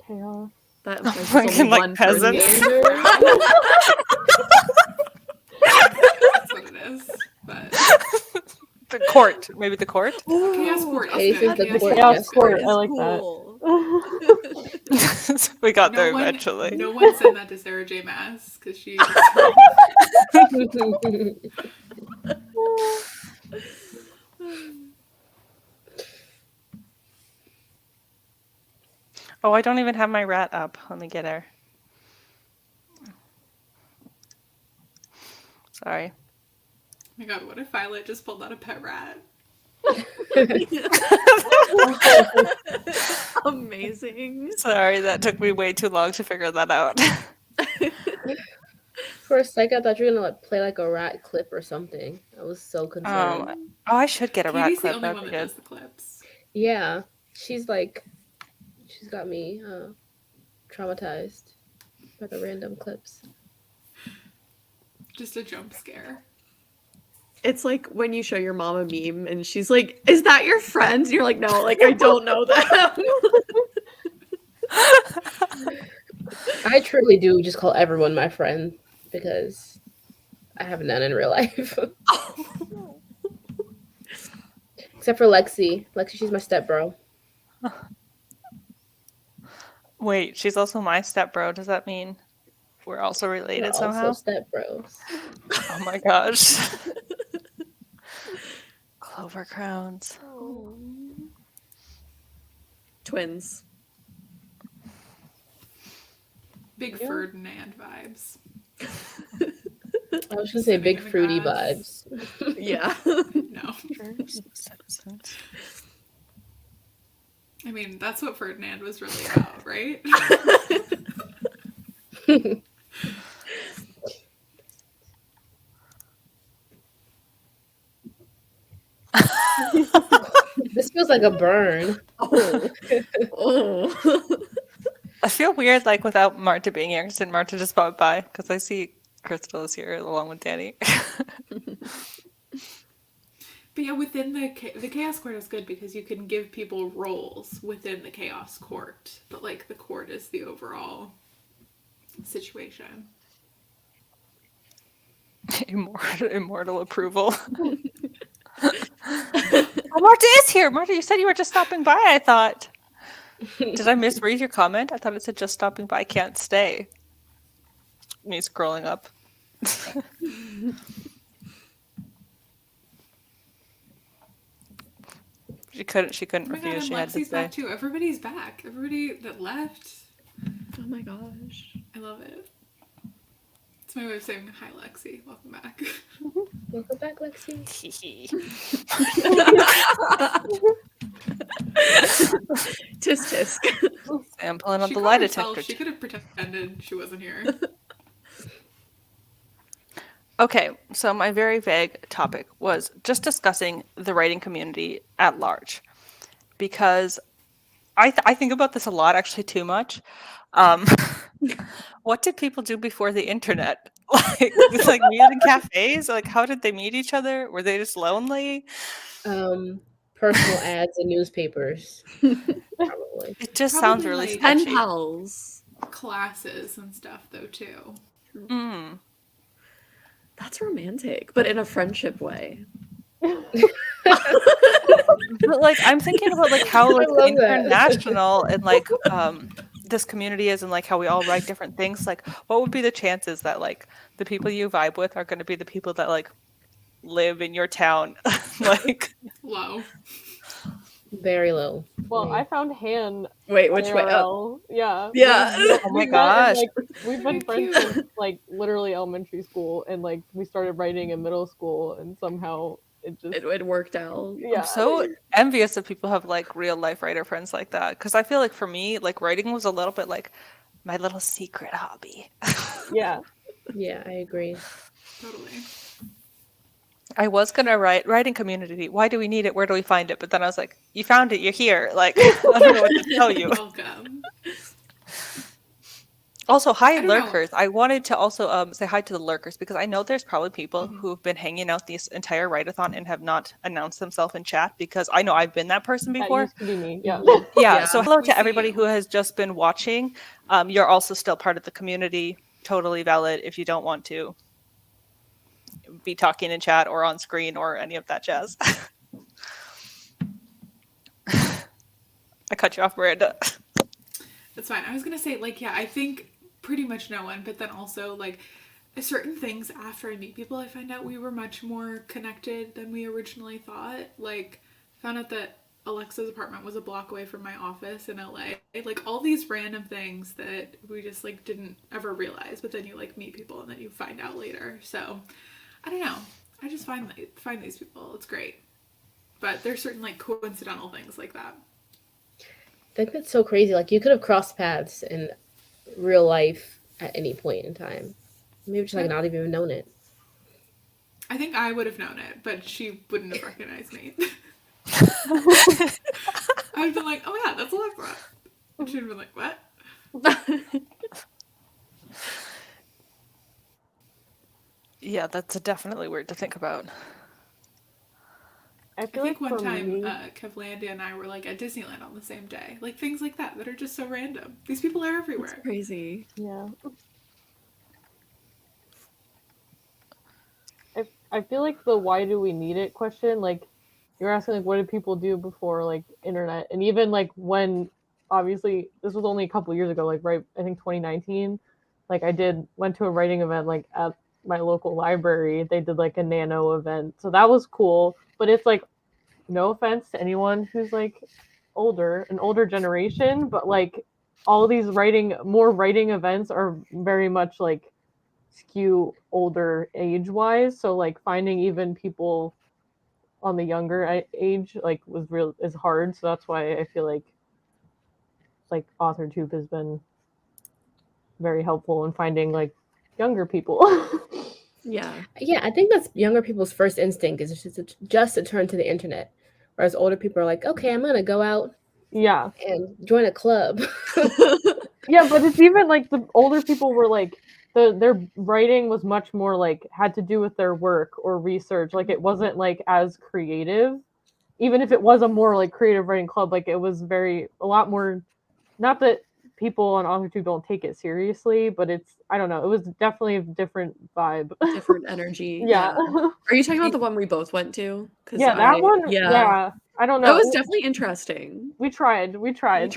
Speaker 4: Chaos.
Speaker 5: That
Speaker 1: Oh,
Speaker 5: there's
Speaker 1: fucking,
Speaker 5: only
Speaker 1: like,
Speaker 5: one person.
Speaker 1: peasants.
Speaker 3: That's what it is. But
Speaker 1: the court, maybe the court.
Speaker 3: chaos court.
Speaker 2: Okay,
Speaker 3: is good.
Speaker 2: this is the court.
Speaker 4: Chaos
Speaker 2: Yes.
Speaker 4: Court. I like
Speaker 5: Cool.
Speaker 4: that.
Speaker 1: We got
Speaker 3: No
Speaker 1: there
Speaker 3: one,
Speaker 1: eventually.
Speaker 3: no one sent that to Sarah J. Maas because she.
Speaker 1: Oh, I don't even have my rat up. Let me get her. Sorry.
Speaker 3: Oh my god, what if Violet just pulled out a pet rat?
Speaker 5: Amazing.
Speaker 1: Sorry, that took me way too long to figure that out.
Speaker 2: For a second, I thought you were gonna like play like a rat clip or something. I was so concerned.
Speaker 1: Oh, I should get a rat
Speaker 3: Katie's the
Speaker 1: clip.
Speaker 3: only
Speaker 1: That'd
Speaker 3: one
Speaker 1: be
Speaker 3: that
Speaker 1: good.
Speaker 3: does the clips.
Speaker 2: Yeah, she's got me traumatized by the random clips.
Speaker 3: Just a jump scare.
Speaker 5: It's like when you show your mom a meme and she's like, "Is that your friend?" And you're like, "No, like I don't know them."
Speaker 2: I truly do just call everyone my friend because I have none in real life. Except for Lexi. Lexi, she's my stepbro.
Speaker 1: Wait, she's also my stepbro. Does that mean we're also
Speaker 2: We're
Speaker 1: related
Speaker 2: also
Speaker 1: somehow?
Speaker 2: stepbros.
Speaker 1: Oh my gosh. Clover crowns.
Speaker 5: Twins.
Speaker 3: Big
Speaker 4: Yeah.
Speaker 3: Ferdinand vibes.
Speaker 2: I was gonna say
Speaker 3: Sitting
Speaker 2: big
Speaker 3: in the
Speaker 2: fruity
Speaker 3: grass.
Speaker 2: vibes.
Speaker 5: Yeah.
Speaker 3: No. I mean, that's what Ferdinand was really about, right?
Speaker 2: This feels like a burn.
Speaker 5: Oh. Oh.
Speaker 1: I feel weird, like, without Marta being here, because didn't Marta just pop by? Because I see Crystal is here along with Danny.
Speaker 3: But yeah, within the Chaos Court is good because you can give people roles within the Chaos Court. But, like, the court is the overall situation.
Speaker 1: Immortal approval. Oh, Marta is here! Marta, you said you were just stopping by, I thought. Did I misread your comment? I thought it said just stopping by, can't stay. Me scrolling up. She couldn't
Speaker 3: Oh my god,
Speaker 1: refuse.
Speaker 3: and
Speaker 1: She had to
Speaker 3: Lexi's
Speaker 1: stay.
Speaker 3: back too. Everybody's back. Everybody that left.
Speaker 5: Oh my gosh.
Speaker 3: I love it. It's my way of saying hi, Lexi. Welcome back.
Speaker 2: Welcome back, Lexi.
Speaker 5: Tisk tisk.
Speaker 1: Sampling of
Speaker 3: She
Speaker 1: the
Speaker 3: caught
Speaker 1: lie
Speaker 3: herself.
Speaker 1: detector.
Speaker 3: She could have pretended she wasn't here.
Speaker 1: Okay, so my very vague topic was just discussing the writing community at large, because I think about this a lot, actually too much. What did people do before the internet? Like meet in cafes? Like, how did they meet each other? Were they just lonely?
Speaker 2: Personal ads in newspapers. Probably.
Speaker 1: It just
Speaker 3: Probably,
Speaker 1: sounds really
Speaker 3: like,
Speaker 5: Pen
Speaker 1: sketchy.
Speaker 5: pals.
Speaker 3: Classes and stuff, though, too.
Speaker 1: Mm.
Speaker 5: That's romantic, but in a friendship way.
Speaker 1: But like, I'm thinking about like how like
Speaker 2: love that.
Speaker 1: international and like this community is, and like how we all write different things. Like, what would be the chances that like the people you vibe with are going to be the people that like live in your town? Like,
Speaker 3: Low.
Speaker 2: Very low.
Speaker 4: Well, I found Han
Speaker 5: Wait, which way up?
Speaker 4: IRL. Yeah.
Speaker 5: Yeah.
Speaker 1: oh my
Speaker 4: We met in,
Speaker 1: gosh.
Speaker 4: like, we've been
Speaker 3: Very
Speaker 4: friends since like literally elementary school, and like we started writing in middle school, and somehow it just
Speaker 5: It worked out.
Speaker 4: yeah.
Speaker 1: I'm so envious that people have like real life writer friends like that, because I feel like for me, like writing was a little bit like my little secret hobby.
Speaker 4: Yeah.
Speaker 2: Yeah, I agree.
Speaker 3: Totally.
Speaker 1: I was gonna write writing community. Why do we need it? Where do we find it? But then I was like, you found it. You're here. Like, I don't know what to tell you.
Speaker 3: Welcome.
Speaker 1: Also, hi
Speaker 3: don't know.
Speaker 1: lurkers. I wanted to also say hi to the lurkers, because I know there's probably people who have been hanging out this entire write-a-thon and have not announced themselves in chat, because I know I've been that person
Speaker 4: That
Speaker 1: before.
Speaker 4: used to be me. Yeah.
Speaker 2: Mhm.
Speaker 1: Yeah,
Speaker 5: Yeah.
Speaker 1: so hello
Speaker 3: We
Speaker 1: to
Speaker 3: see
Speaker 1: everybody
Speaker 3: you.
Speaker 1: who has just been watching. You're also still part of the community. Totally valid if you don't want to be talking in chat or on screen or any of that jazz. I cut you off, Miranda.
Speaker 3: That's fine. I was gonna say, like, yeah, I think pretty much no one, but then also, like, certain things after I meet people, I find out we were much more connected than we originally thought. Like, found out that Alexa's apartment was a block away from my office in LA. Like, all these random things that we just, like, didn't ever realize, but then you, like, meet people and then you find out later. So, I don't know. I just find these people. It's great. But there's certain, like, coincidental things like that.
Speaker 2: think that's so crazy. Like you could have crossed paths in real life at any point in time. Maybe just like
Speaker 3: Yep.
Speaker 2: not even known it.
Speaker 3: I think I would have known it, but she wouldn't have recognized me. I'd been like, oh yeah, that's Allegra. And she'd been like, what?
Speaker 1: Yeah, that's definitely weird to think about.
Speaker 4: I
Speaker 3: I
Speaker 4: feel
Speaker 3: think
Speaker 4: like
Speaker 3: one
Speaker 4: for
Speaker 3: time
Speaker 4: me,
Speaker 3: Kevlandia and I were like at Disneyland on the same day. Like things like that are just so random. These people are
Speaker 5: It's
Speaker 3: everywhere.
Speaker 5: crazy.
Speaker 4: yeah, I feel like the why do we need it question, like you're asking like what did people do before like internet, and even like when obviously this was only a couple years ago, like right I think 2019, like went to a writing event like at my local library. They did like a nano event, so that was cool. But it's like no offense to anyone who's like an older generation, but like all these more writing events are very much like skew older age wise. So like finding even people on the younger age like was real is hard. So that's why I feel like AuthorTube has been very helpful in finding like younger people.
Speaker 5: Yeah.
Speaker 2: Yeah, I think that's younger people's first instinct is just to turn to the internet, whereas older people are like, okay, I'm gonna go out
Speaker 4: Yeah.
Speaker 2: and join a club.
Speaker 4: Yeah, but it's even like the older people were like their writing was much more like had to do with their work or research. Like it wasn't like as creative. Even if it was a more like creative writing club, like it was a lot more, not that people on AuthorTube don't take it seriously, but it's I don't know, it was definitely a different vibe.
Speaker 5: Different energy.
Speaker 4: Yeah.
Speaker 5: Yeah. Are you talking about the one we both went to? Because
Speaker 4: Yeah, that one,
Speaker 5: yeah,
Speaker 4: yeah. I don't
Speaker 5: that was
Speaker 4: know.
Speaker 5: definitely interesting.
Speaker 4: We tried.
Speaker 5: We tried.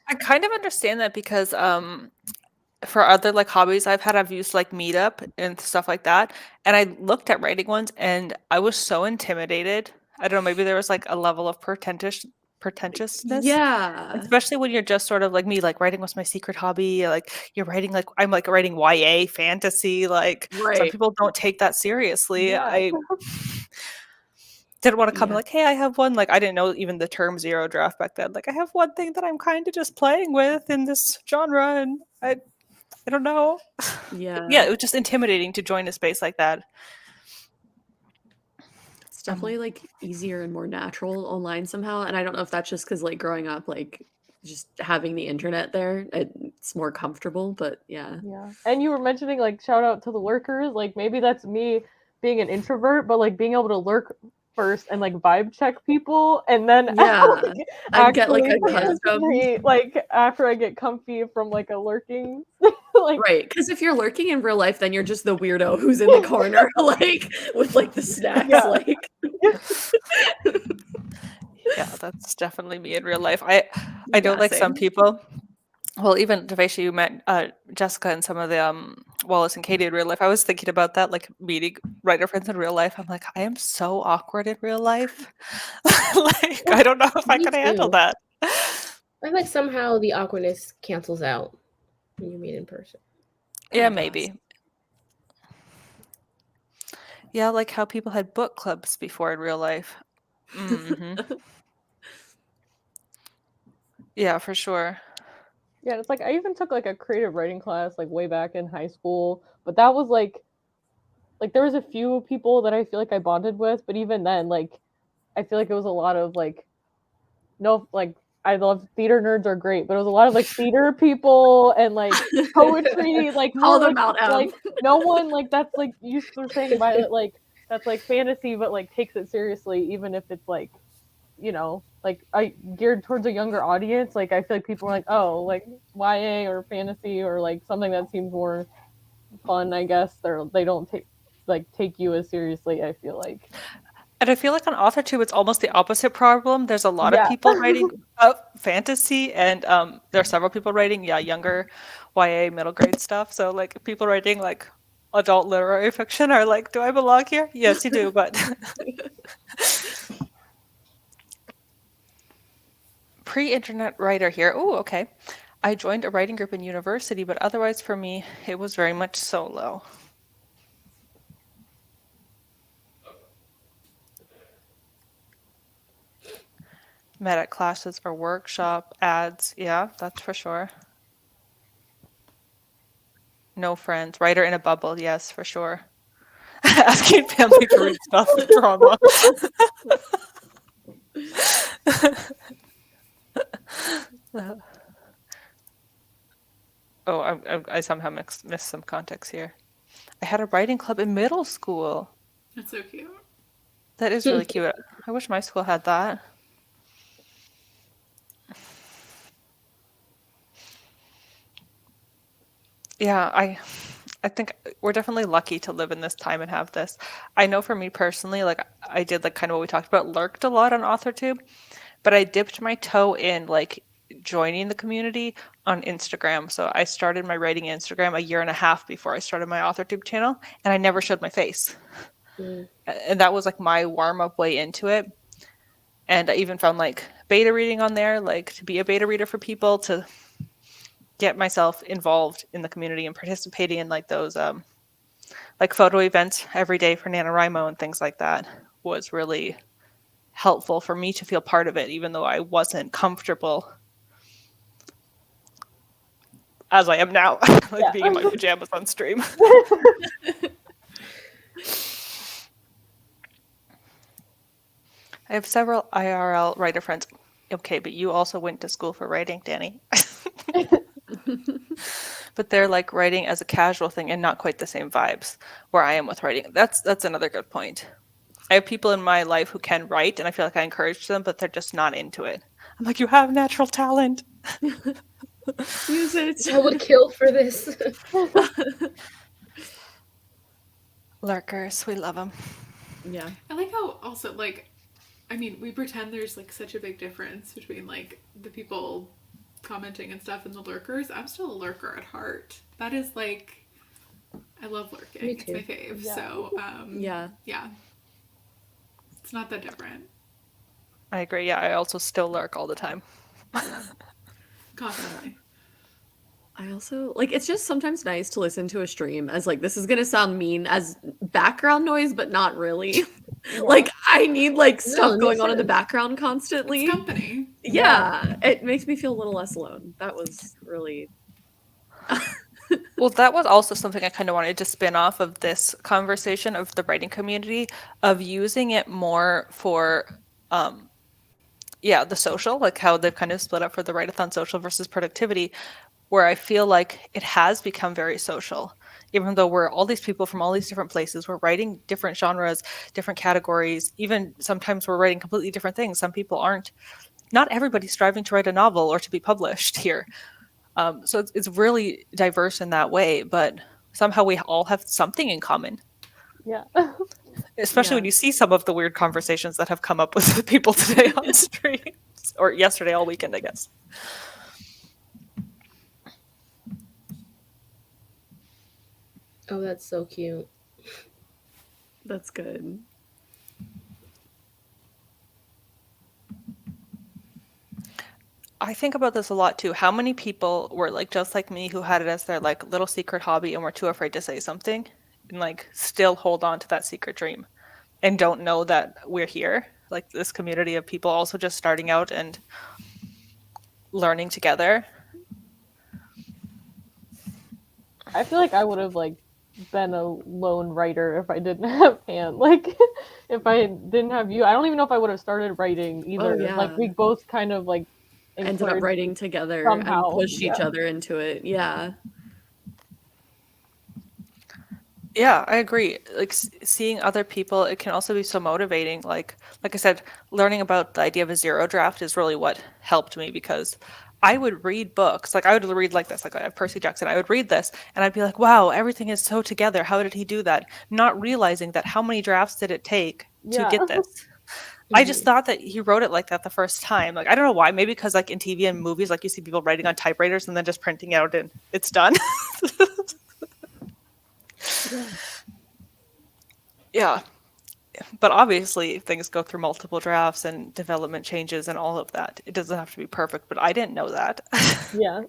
Speaker 1: I kind of understand that because for other like hobbies I've used like Meetup and stuff like that, and I looked at writing ones and I was so intimidated. I don't know, maybe there was like a level of pretentiousness,
Speaker 5: Yeah.
Speaker 1: especially when you're just sort of like me, like writing was my secret hobby. Like you're writing like I'm like writing YA fantasy. Like some
Speaker 5: Right.
Speaker 1: people don't take that seriously.
Speaker 4: Yeah.
Speaker 1: I didn't want to come
Speaker 5: Yeah.
Speaker 1: like, hey, I have one. Like I didn't know even the term zero draft back then. Like I have one thing that I'm kind of just playing with in this genre, and I don't know. Yeah,
Speaker 5: Yeah.
Speaker 1: it was just intimidating to join a space like that.
Speaker 5: It's definitely like easier and more natural online somehow. And I don't know if that's just because like growing up, like just having the internet there, it's more comfortable. But yeah.
Speaker 4: Yeah. And you were mentioning like shout out to the lurkers. Like maybe that's me being an introvert, but like being able to lurk first and like vibe check people and then
Speaker 5: Yeah.
Speaker 4: like,
Speaker 5: And get like
Speaker 4: actually
Speaker 5: accustomed.
Speaker 4: participate like after I get comfy from like a lurking like
Speaker 5: Right. Because if you're lurking in real life, then you're just the weirdo who's in the corner, like with like the snacks.
Speaker 4: Yeah.
Speaker 5: Like
Speaker 1: Yeah, that's definitely me in real life. I know
Speaker 5: yeah,
Speaker 1: like some
Speaker 5: same.
Speaker 1: people. Well, even Devesha, you met Jessica and some of the Wallace and Katie in real life. I was thinking about that, like meeting writer friends in real life. I'm like, I am so awkward in real life. Like, I don't know if I
Speaker 2: Me
Speaker 1: could handle
Speaker 2: too.
Speaker 1: that.
Speaker 2: I feel like somehow the awkwardness cancels out when you meet in person.
Speaker 1: Yeah,
Speaker 5: It does.
Speaker 1: maybe. Yeah, like how people had book clubs before in real life. Hmm. Yeah, for sure.
Speaker 4: yeah, it's like I even took like a creative writing class like way back in high school, but that was like there was a few people that I feel like I bonded with, but even then like I feel like it was a lot of like no like I love theater nerds are great, but it was a lot of like theater people and like poetry, like
Speaker 5: Call
Speaker 4: more
Speaker 5: them out, Em.
Speaker 4: like no one like that's like you were saying Violet, like that's like fantasy but like takes it seriously even if it's like like I geared towards a younger audience. Like I feel like people are like, oh, like YA or fantasy or like something that seems more fun, I guess. They don't take you as seriously, I feel like.
Speaker 1: And I feel like on AuthorTube, it's almost the opposite problem. There's a lot of
Speaker 4: Yeah.
Speaker 1: people writing fantasy, and there are several people writing, younger YA middle grade stuff. So, like, people writing, like, adult literary fiction are like, do I belong here? Yes, you do, but pre-internet writer here. Oh, okay. I joined a writing group in university, but otherwise for me, it was very much solo. Met at classes or workshop ads. Yeah, that's for sure. No friends. Writer in a bubble. Yes, for sure. Asking family to read stuff. Drama. Oh, I somehow missed some context here. I had a writing club in middle school.
Speaker 3: That's so cute.
Speaker 1: That is really cute. I wish my school had that. Yeah, I think we're definitely lucky to live in this time and have this. I know for me personally, like I did like kind of what we talked about, lurked a lot on AuthorTube, but I dipped my toe in like joining the community on Instagram. So I started my writing Instagram a year and a half before I started my AuthorTube channel, and I never showed my face. And that was like my warm up way into it. And I even found like beta reading on there, like to be a beta reader for people, to get myself involved in the community and participating in like those like photo events every day for NaNoWriMo and things like that was really helpful for me to feel part of it, even though I wasn't comfortable as I am now, like being in my pajamas on stream. I have several IRL writer friends. Okay, but you also went to school for writing, Danny. But they're like writing as a casual thing and not quite the same vibes where I am with writing. That's another good point. I have people in my life who can write, and I feel like I encourage them, but they're just not into it. I'm like, you have natural talent.
Speaker 5: Use it.
Speaker 2: I would kill for this.
Speaker 1: Lurkers, we love them.
Speaker 5: Yeah.
Speaker 3: I like how also, like, I mean, we pretend there's like such a big difference between like the people commenting and stuff and the lurkers. I'm still a lurker at heart. That is like, I love lurking.
Speaker 2: Me
Speaker 3: It's
Speaker 2: too.
Speaker 3: my fave.
Speaker 4: Yeah.
Speaker 3: So,
Speaker 5: Yeah.
Speaker 3: yeah. It's not that different.
Speaker 1: I agree. Yeah, I also still lurk all the time.
Speaker 3: Constantly.
Speaker 5: I also like it's just sometimes nice to listen to a stream as like this is gonna sound mean as background noise, but not really. Like I need like stuff
Speaker 2: it
Speaker 5: going
Speaker 2: makes
Speaker 5: on in the
Speaker 2: sense.
Speaker 5: background constantly.
Speaker 3: It's company.
Speaker 5: Yeah, it makes me feel a little less alone. That was really
Speaker 1: Well, that was also something I kind of wanted to spin off of this conversation of the writing community, of using it more for, the social, like how they've kind of split up for the Writeathon social versus productivity, where I feel like it has become very social. Even though we're all these people from all these different places, we're writing different genres, different categories, even sometimes we're writing completely different things. Some people aren't. Not everybody's striving to write a novel or to be published here. So it's really diverse in that way, but somehow we all have something in common,
Speaker 4: Yeah.
Speaker 1: especially when you see some of the weird conversations that have come up with the people today on streams, or yesterday all weekend, I guess.
Speaker 2: Oh, that's so cute.
Speaker 5: that's good.
Speaker 1: I think about this a lot too. How many people were like just like me who had it as their like little secret hobby and were too afraid to say something and like still hold on to that secret dream and don't know that we're here, like this community of people also just starting out and learning together.
Speaker 4: I feel like I would have like been a lone writer if I didn't have Anne. Like if I didn't have you, I don't even know if I would have started writing either.
Speaker 5: yeah.
Speaker 4: Like we both kind of like
Speaker 5: Ended up
Speaker 4: encouraged-
Speaker 5: writing together
Speaker 4: somehow,
Speaker 5: and pushed each
Speaker 4: yeah.
Speaker 5: other into it. Yeah.
Speaker 1: Yeah, I agree. Like seeing other people, it can also be so motivating. Like I said, learning about the idea of a zero draft is really what helped me, because I would read books. Like I would read like this, like I have Percy Jackson. I would read this and I'd be like, wow, everything is so together. How did he do that? Not realizing that how many drafts did it take to
Speaker 4: Yeah.
Speaker 1: get this? I just thought that he wrote it like that the first time. Like I don't know why. Maybe because like in TV and movies, like you see people writing on typewriters and then just printing out and it's done. Yeah. But obviously things go through multiple drafts and development changes and all of that. It doesn't have to be perfect, but I didn't know that.
Speaker 4: Yeah.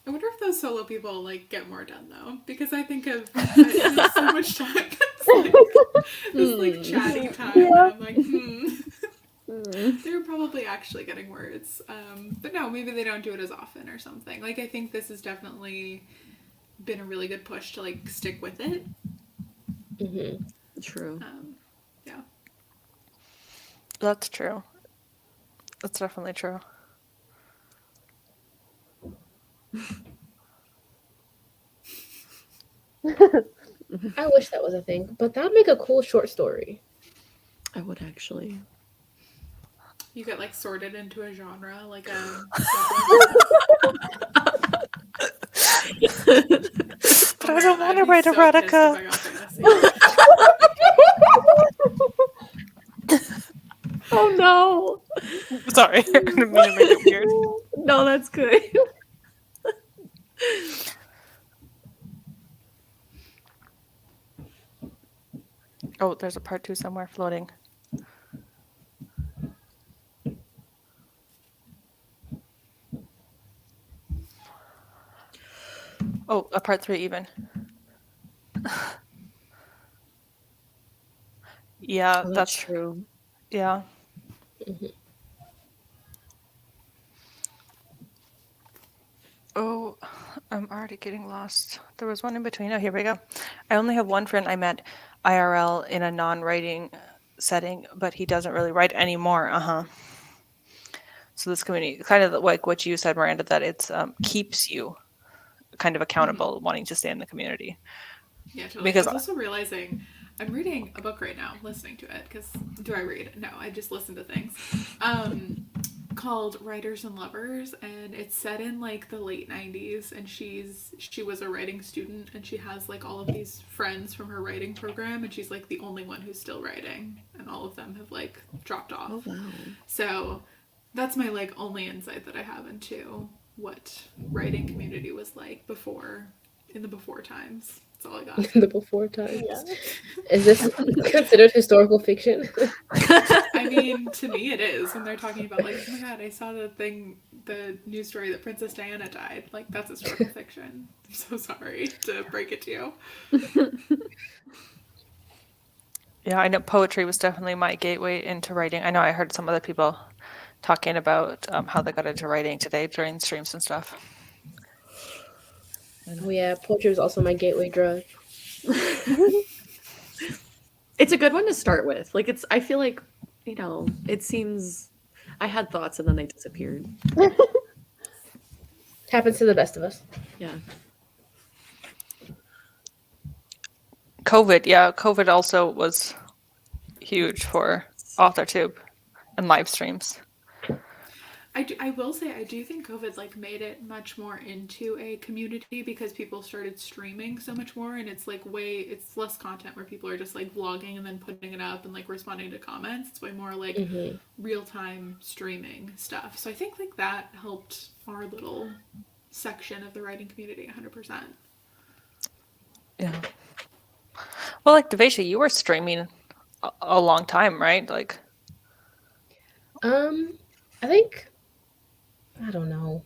Speaker 3: I wonder if those solo people like get more done though, because I think of I spend so much time. It's like this like chatting time. And I'm like, They were probably actually getting words. But no, maybe they don't do it as often or something. Like, I think this has definitely been a really good push to, like, stick with it.
Speaker 2: Mm-hmm.
Speaker 5: True.
Speaker 3: Yeah.
Speaker 1: That's true. That's definitely true.
Speaker 2: I wish that was a thing, but that would make a cool short story.
Speaker 5: I would actually.
Speaker 3: You get, like, sorted into a genre, like a...
Speaker 1: But I don't want to write
Speaker 3: I'd be so pissed if
Speaker 1: erotica.
Speaker 3: I got fantasy.
Speaker 5: Oh no.
Speaker 1: Sorry, I didn't mean to make it weird.
Speaker 5: No, that's good.
Speaker 1: Oh, there's a part 2 somewhere floating. Oh, a part 3 even. Yeah,
Speaker 5: Oh,
Speaker 1: that's
Speaker 5: true.
Speaker 1: yeah.
Speaker 2: Mm-hmm.
Speaker 1: Oh, I'm already getting lost. There was one in between. Oh, here we go. I only have one friend I met IRL in a non-writing setting, but he doesn't really write anymore. So this community, kind of like what you said, Miranda, that it's keeps you kind of accountable, wanting to stay in the community.
Speaker 3: Yeah, totally.
Speaker 1: Because
Speaker 3: I was also realizing I'm reading a book right now, listening to it, because do I read? No, I just listen to things. Called Writers and Lovers, and it's set in like the late 90s, and she was a writing student, and she has like all of these friends from her writing program, and she's like the only one who's still writing, and all of them have like dropped off.
Speaker 5: Oh wow.
Speaker 3: So that's my like only insight that I have into what writing community was like before, in the before times. That's all I got.
Speaker 2: The before times.
Speaker 4: Yeah.
Speaker 2: Is this considered historical fiction?
Speaker 3: I mean, to me it is when they're talking about like, oh my god, I saw the news story that Princess Diana died. Like, that's historical fiction. I'm so sorry to break it to you.
Speaker 1: yeah, I know poetry was definitely my gateway into writing. I know I heard some other people talking about how they got into writing today during streams and stuff.
Speaker 2: Oh yeah, poetry was also my gateway drug.
Speaker 5: It's a good one to start with. Like I feel like, it seems I had thoughts and then they disappeared.
Speaker 2: Happens to the best of us.
Speaker 5: Yeah.
Speaker 1: COVID also was huge for AuthorTube and live streams.
Speaker 3: I will say I do think COVID like made it much more into a community because people started streaming so much more, and it's like it's less content where people are just like vlogging and then putting it up and like responding to comments. It's way more like real time streaming stuff. So I think like that helped our little section of the writing community 100%.
Speaker 1: Yeah. Well, like Devasia, you were streaming a long time, right? Like,
Speaker 2: I think, I don't know.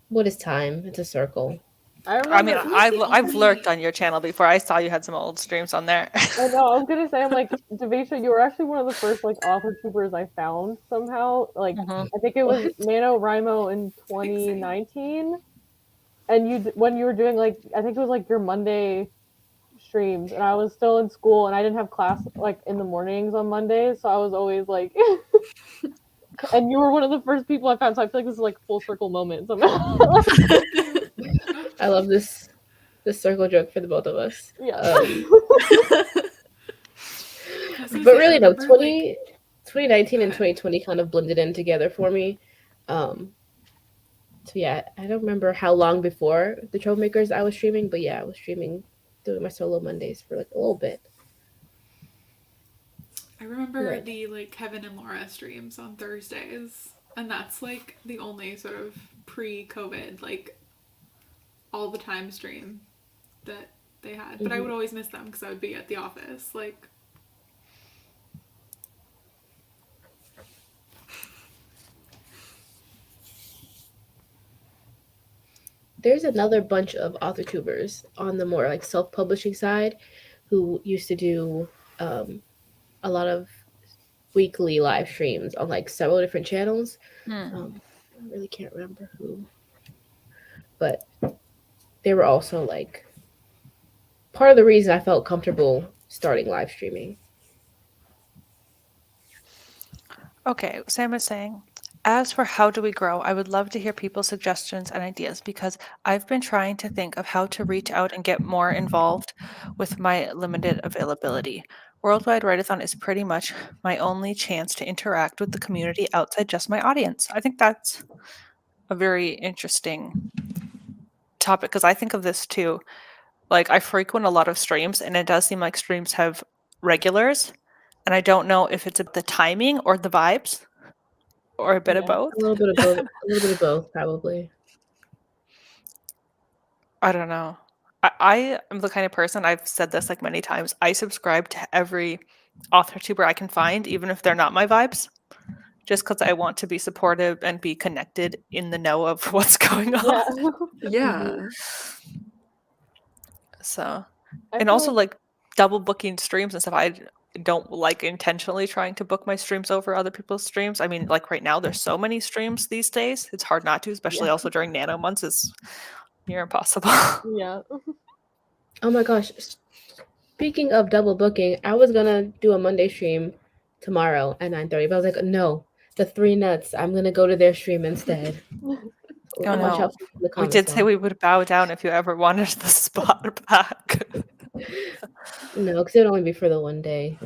Speaker 2: What is time? It's a circle.
Speaker 1: I mean,
Speaker 3: like the
Speaker 1: I've
Speaker 3: only-
Speaker 1: lurked on your channel before. I saw you had some old streams on there.
Speaker 4: I know. I was gonna say, I'm like, Devasia, you were actually one of the first like author tubers I found somehow. Like,
Speaker 1: Mhm.
Speaker 4: I think it was NaNoWriMo in 2019, and when you were doing like, I think it was like your Monday streams, and I was still in school, and I didn't have class like in the mornings on Mondays, so I was always like, and you were one of the first people I found, so I feel like this is like full circle moment somehow.
Speaker 2: I love this circle joke for the both of us.
Speaker 4: Yeah.
Speaker 2: But really, no, 2019 and 2020 kind of blended in together for me. So yeah, I don't remember how long before the Troublemakers I was streaming, but yeah, I was streaming, doing my solo Mondays for like a little bit.
Speaker 3: I remember
Speaker 2: Right.
Speaker 3: the like Kevin and Laura streams on Thursdays, and that's like the only sort of pre-COVID like all the time stream that they had. But I would always miss them because I would be at the office. Like,
Speaker 2: There's another bunch of author tubers on the more like self-publishing side who used to do a lot of weekly live streams on like several different channels.
Speaker 1: Hmm.
Speaker 2: I really can't remember who, but they were also like part of the reason I felt comfortable starting live streaming.
Speaker 1: Okay, Sam is saying, as for how do we grow, I would love to hear people's suggestions and ideas because I've been trying to think of how to reach out and get more involved with my limited availability. Worldwide Writeathon is pretty much my only chance to interact with the community outside just my audience. I think that's a very interesting topic because I think of this too. Like, I frequent a lot of streams, and it does seem like streams have regulars, and I don't know if it's the timing or the vibes or a bit of
Speaker 2: Yeah,
Speaker 1: both.
Speaker 2: a little bit of both. A little bit of both, probably.
Speaker 1: I don't know. I am the kind of person, I've said this like many times, I subscribe to every author tuber I can find, even if they're not my vibes, just because I want to be supportive and be connected in the know of what's going on.
Speaker 4: Yeah.
Speaker 5: Yeah.
Speaker 1: So,
Speaker 4: I
Speaker 1: and
Speaker 4: feel
Speaker 1: also like double booking streams and stuff. I don't like intentionally trying to book my streams over other people's streams. I mean, like right now, there's so many streams these days. It's hard not to, especially
Speaker 4: Yeah.
Speaker 1: also during nano months. It's near impossible.
Speaker 4: Yeah.
Speaker 2: Oh my gosh. Speaking of double booking, I was gonna do a Monday stream tomorrow at 9:30, but I was like, no, the three nuts. I'm gonna go to their stream instead.
Speaker 1: Oh
Speaker 2: Watch
Speaker 1: no.
Speaker 2: out for the
Speaker 1: We
Speaker 2: comments.
Speaker 1: did say
Speaker 2: though.
Speaker 1: we would bow down if you ever wanted the spot back.
Speaker 2: No, because it would only be for the one day.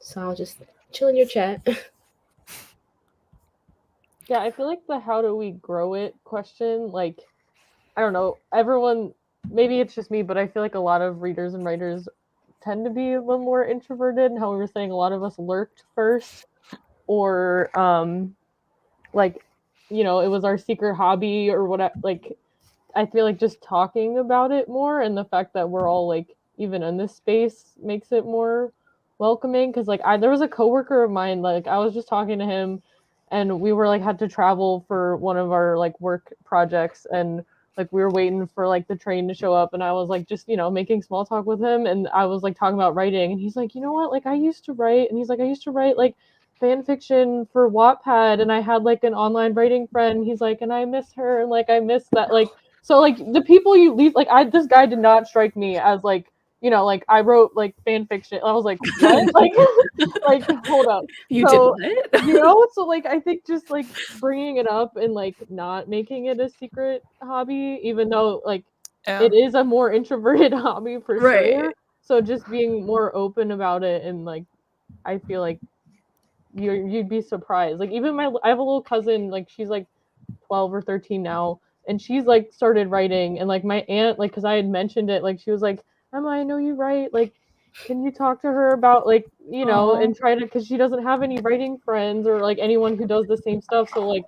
Speaker 2: So I'll just chill in your chat.
Speaker 4: Yeah, I feel like the how do we grow it question, like, I don't know, everyone, maybe it's just me, but I feel like a lot of readers and writers tend to be a little more introverted. And how we were saying, a lot of us lurked first, or like, you know, it was our secret hobby or whatever. Like, I feel like just talking about it more, and the fact that we're all like even in this space makes it more welcoming. Because like there was a coworker of mine, like I was just talking to him, and we were like had to travel for one of our like work projects, and like we were waiting for like the train to show up, and I was like just making small talk with him, and I was like talking about writing, and he's like, you know what, like I used to write, and he's like, I used to write like fan fiction for Wattpad, and I had like an online writing friend. He's like, and I miss her, and like I miss that, like. So like the people you leave, like this guy did not strike me as like like I wrote like fan fiction. I was like, what? like hold up.
Speaker 5: You
Speaker 4: So
Speaker 5: did what?
Speaker 4: so like I think just like bringing it up and like not making it a secret hobby, even though like
Speaker 1: Yeah.
Speaker 4: it is a more introverted hobby for
Speaker 5: Right.
Speaker 4: sure. So just being more open about it, and like I feel like you'd be surprised. Like even I have a little cousin, like she's like 12 or 13 now, and she's like started writing, and like my aunt, like because I had mentioned it, like she was like, Emma, I know you write, like can you talk to her about like and try to, because she doesn't have any writing friends or like anyone who does the same stuff. So like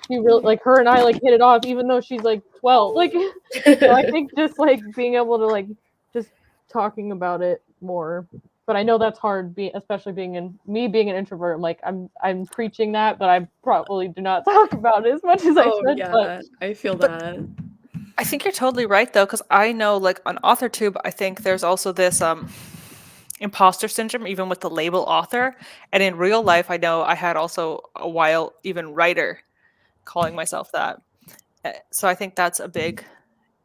Speaker 4: she really, like her and I like hit it off even though she's like 12, like so I think just like being able to like just talking about it more. But I know that's hard, especially being an introvert. I'm like I'm preaching that, but I probably do not talk about it as much as I
Speaker 5: Oh
Speaker 4: should.
Speaker 5: yeah,
Speaker 4: But
Speaker 5: I feel that.
Speaker 1: I think you're totally right though, because I know like on AuthorTube, I think there's also this imposter syndrome, even with the label author. And in real life, I know I had also a while even writer calling myself that. So I think that's a big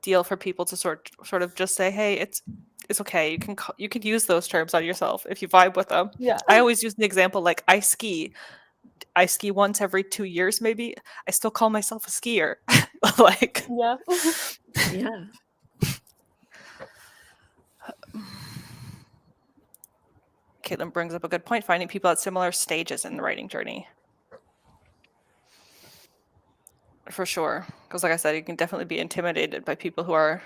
Speaker 1: deal for people to sort of just say, hey, it's okay. You can use those terms on yourself if you vibe with them.
Speaker 4: yeah,
Speaker 1: I always use an example like I ski. I ski once every 2 years, maybe. I still call myself a skier. Like,
Speaker 4: yeah.
Speaker 5: Yeah.
Speaker 1: Caitlin brings up a good point, finding people at similar stages in the writing journey. For sure. Because like I said, you can definitely be intimidated by people who are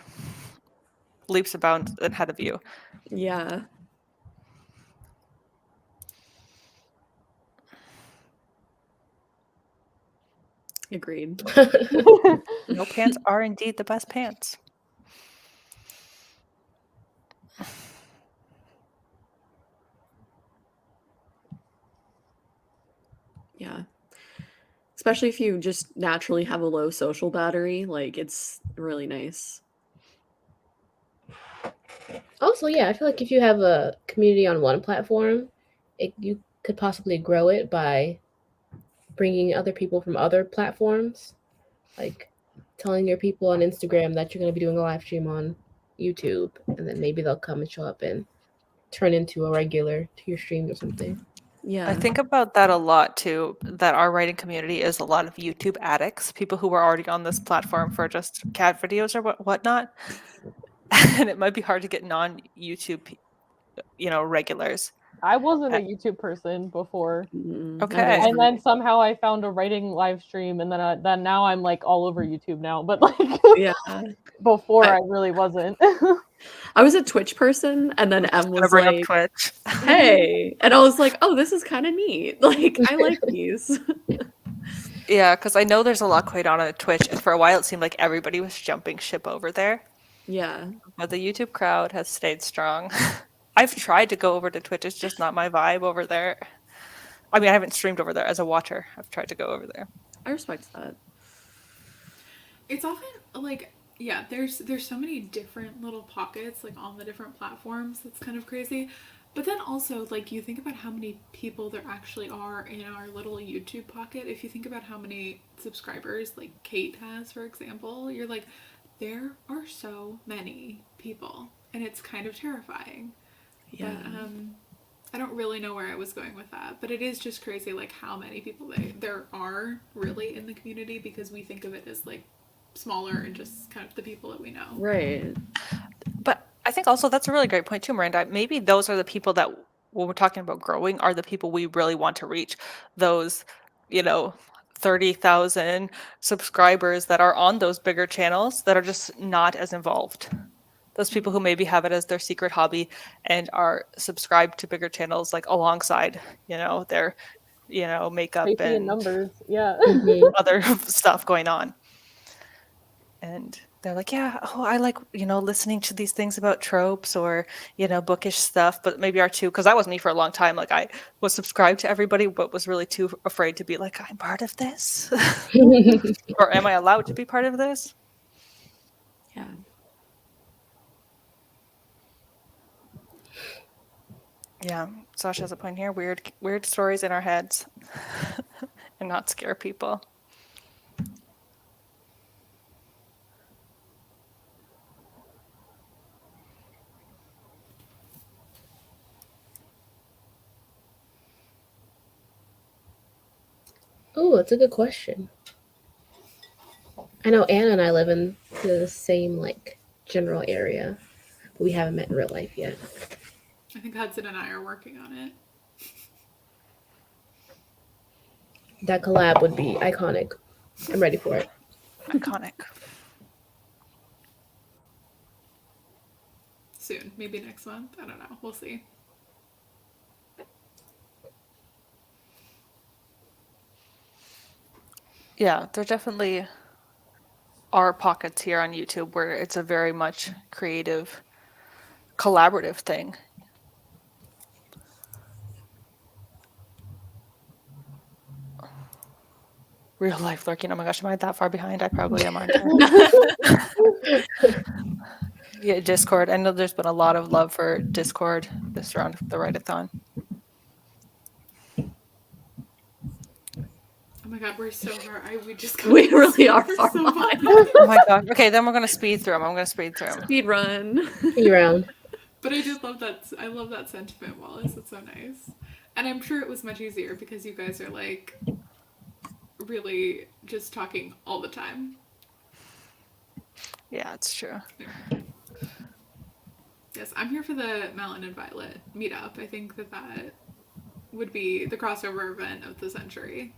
Speaker 1: leaps and bounds ahead of you.
Speaker 5: Yeah. Agreed.
Speaker 1: No pants are indeed the best pants.
Speaker 5: Yeah. Especially if you just naturally have a low social battery, like it's really nice.
Speaker 2: Also, yeah, I feel like if you have a community on one platform, you could possibly grow it by bringing other people from other platforms, like telling your people on Instagram that you're going to be doing a live stream on YouTube, and then maybe they'll come and show up and turn into a regular to your streams or something.
Speaker 5: Yeah.
Speaker 1: I think about that a lot too, that our writing community is a lot of YouTube addicts, people who are already on this platform for just cat videos or whatnot. And it might be hard to get non-YouTube, regulars.
Speaker 4: I wasn't a
Speaker 1: Uh,
Speaker 4: YouTube person before,
Speaker 1: Okay.
Speaker 4: and then somehow I found a writing live stream, and then now I'm like all over YouTube now. But like
Speaker 5: Yeah.
Speaker 4: before,
Speaker 5: I-
Speaker 4: I really wasn't.
Speaker 5: I was a Twitch person, and then Em
Speaker 1: Gonna
Speaker 5: was
Speaker 1: bring up
Speaker 5: like,
Speaker 1: Twitch.
Speaker 5: "Hey," and I was like, "Oh, this is kind of neat. Like, I like these."
Speaker 1: Yeah, because I know there's a lot going on Twitch, and for a while it seemed like everybody was jumping ship over there.
Speaker 5: Yeah.
Speaker 1: But the YouTube crowd has stayed strong. I've tried to go over to Twitch, it's just not my vibe over there. I mean, I haven't streamed over there as a watcher. I've tried to go over there.
Speaker 5: I respect that.
Speaker 3: It's often like, yeah, there's so many different little pockets like on the different platforms. That's kind of crazy. But then also, like, you think about how many people there actually are in our little YouTube pocket. If you think about how many subscribers like Kate has, for example, you're like, there are so many people, and it's kind of terrifying.
Speaker 5: Yeah.
Speaker 3: But I don't really know where I was going with that, but it is just crazy like how many people there are really in the community, because we think of it as like smaller and just kind of the people that we know.
Speaker 5: Right.
Speaker 1: But I think also that's a really great point too, Miranda. Maybe those are the people that, when we're talking about growing, are the people we really want to reach. Those, 30,000 subscribers that are on those bigger channels that are just not as involved. Those people who maybe have it as their secret hobby and are subscribed to bigger channels like alongside, their, makeup
Speaker 4: Safety in
Speaker 1: and
Speaker 4: numbers, yeah.
Speaker 2: Mhm.
Speaker 1: other stuff going on. And they're like, yeah, oh, I like, listening to these things about tropes or, bookish stuff, but maybe are too, because that was me for a long time. Like I was subscribed to everybody, but was really too afraid to be like, I'm part of this. Or am I allowed to be part of this?
Speaker 5: Yeah.
Speaker 1: Yeah, Sasha has a point here. Weird stories in our heads and not scare people.
Speaker 2: Oh, that's a good question. I know Anna and I live in the same like general area, but we haven't met in real life yet.
Speaker 3: I think Hudson and I are working on it.
Speaker 2: That collab would be iconic. I'm ready for it.
Speaker 1: Iconic.
Speaker 3: Soon, maybe next month. I don't know. We'll see.
Speaker 1: Yeah, there definitely are pockets here on YouTube where it's a very much creative, collaborative thing. Real life lurking. Oh my gosh, am I that far behind? I probably am, aren't I? Yeah, Discord. I know there's been a lot of love for Discord this round of the Writeathon.
Speaker 3: Oh my god, we're so far. We just
Speaker 5: We really are
Speaker 3: we're
Speaker 5: far
Speaker 3: so
Speaker 5: behind.
Speaker 1: Oh my god. Okay, then we're gonna speed through them. I'm gonna speed through them.
Speaker 5: Speed run.
Speaker 2: Be around.
Speaker 3: But I did love that. I love that sentiment, Wallace. It's so nice. And I'm sure it was much easier because you guys are like really just talking all the time.
Speaker 1: Yeah, it's true.
Speaker 3: Yes, I'm here for the Malin and Violet meetup. I think that would be the crossover event of the century.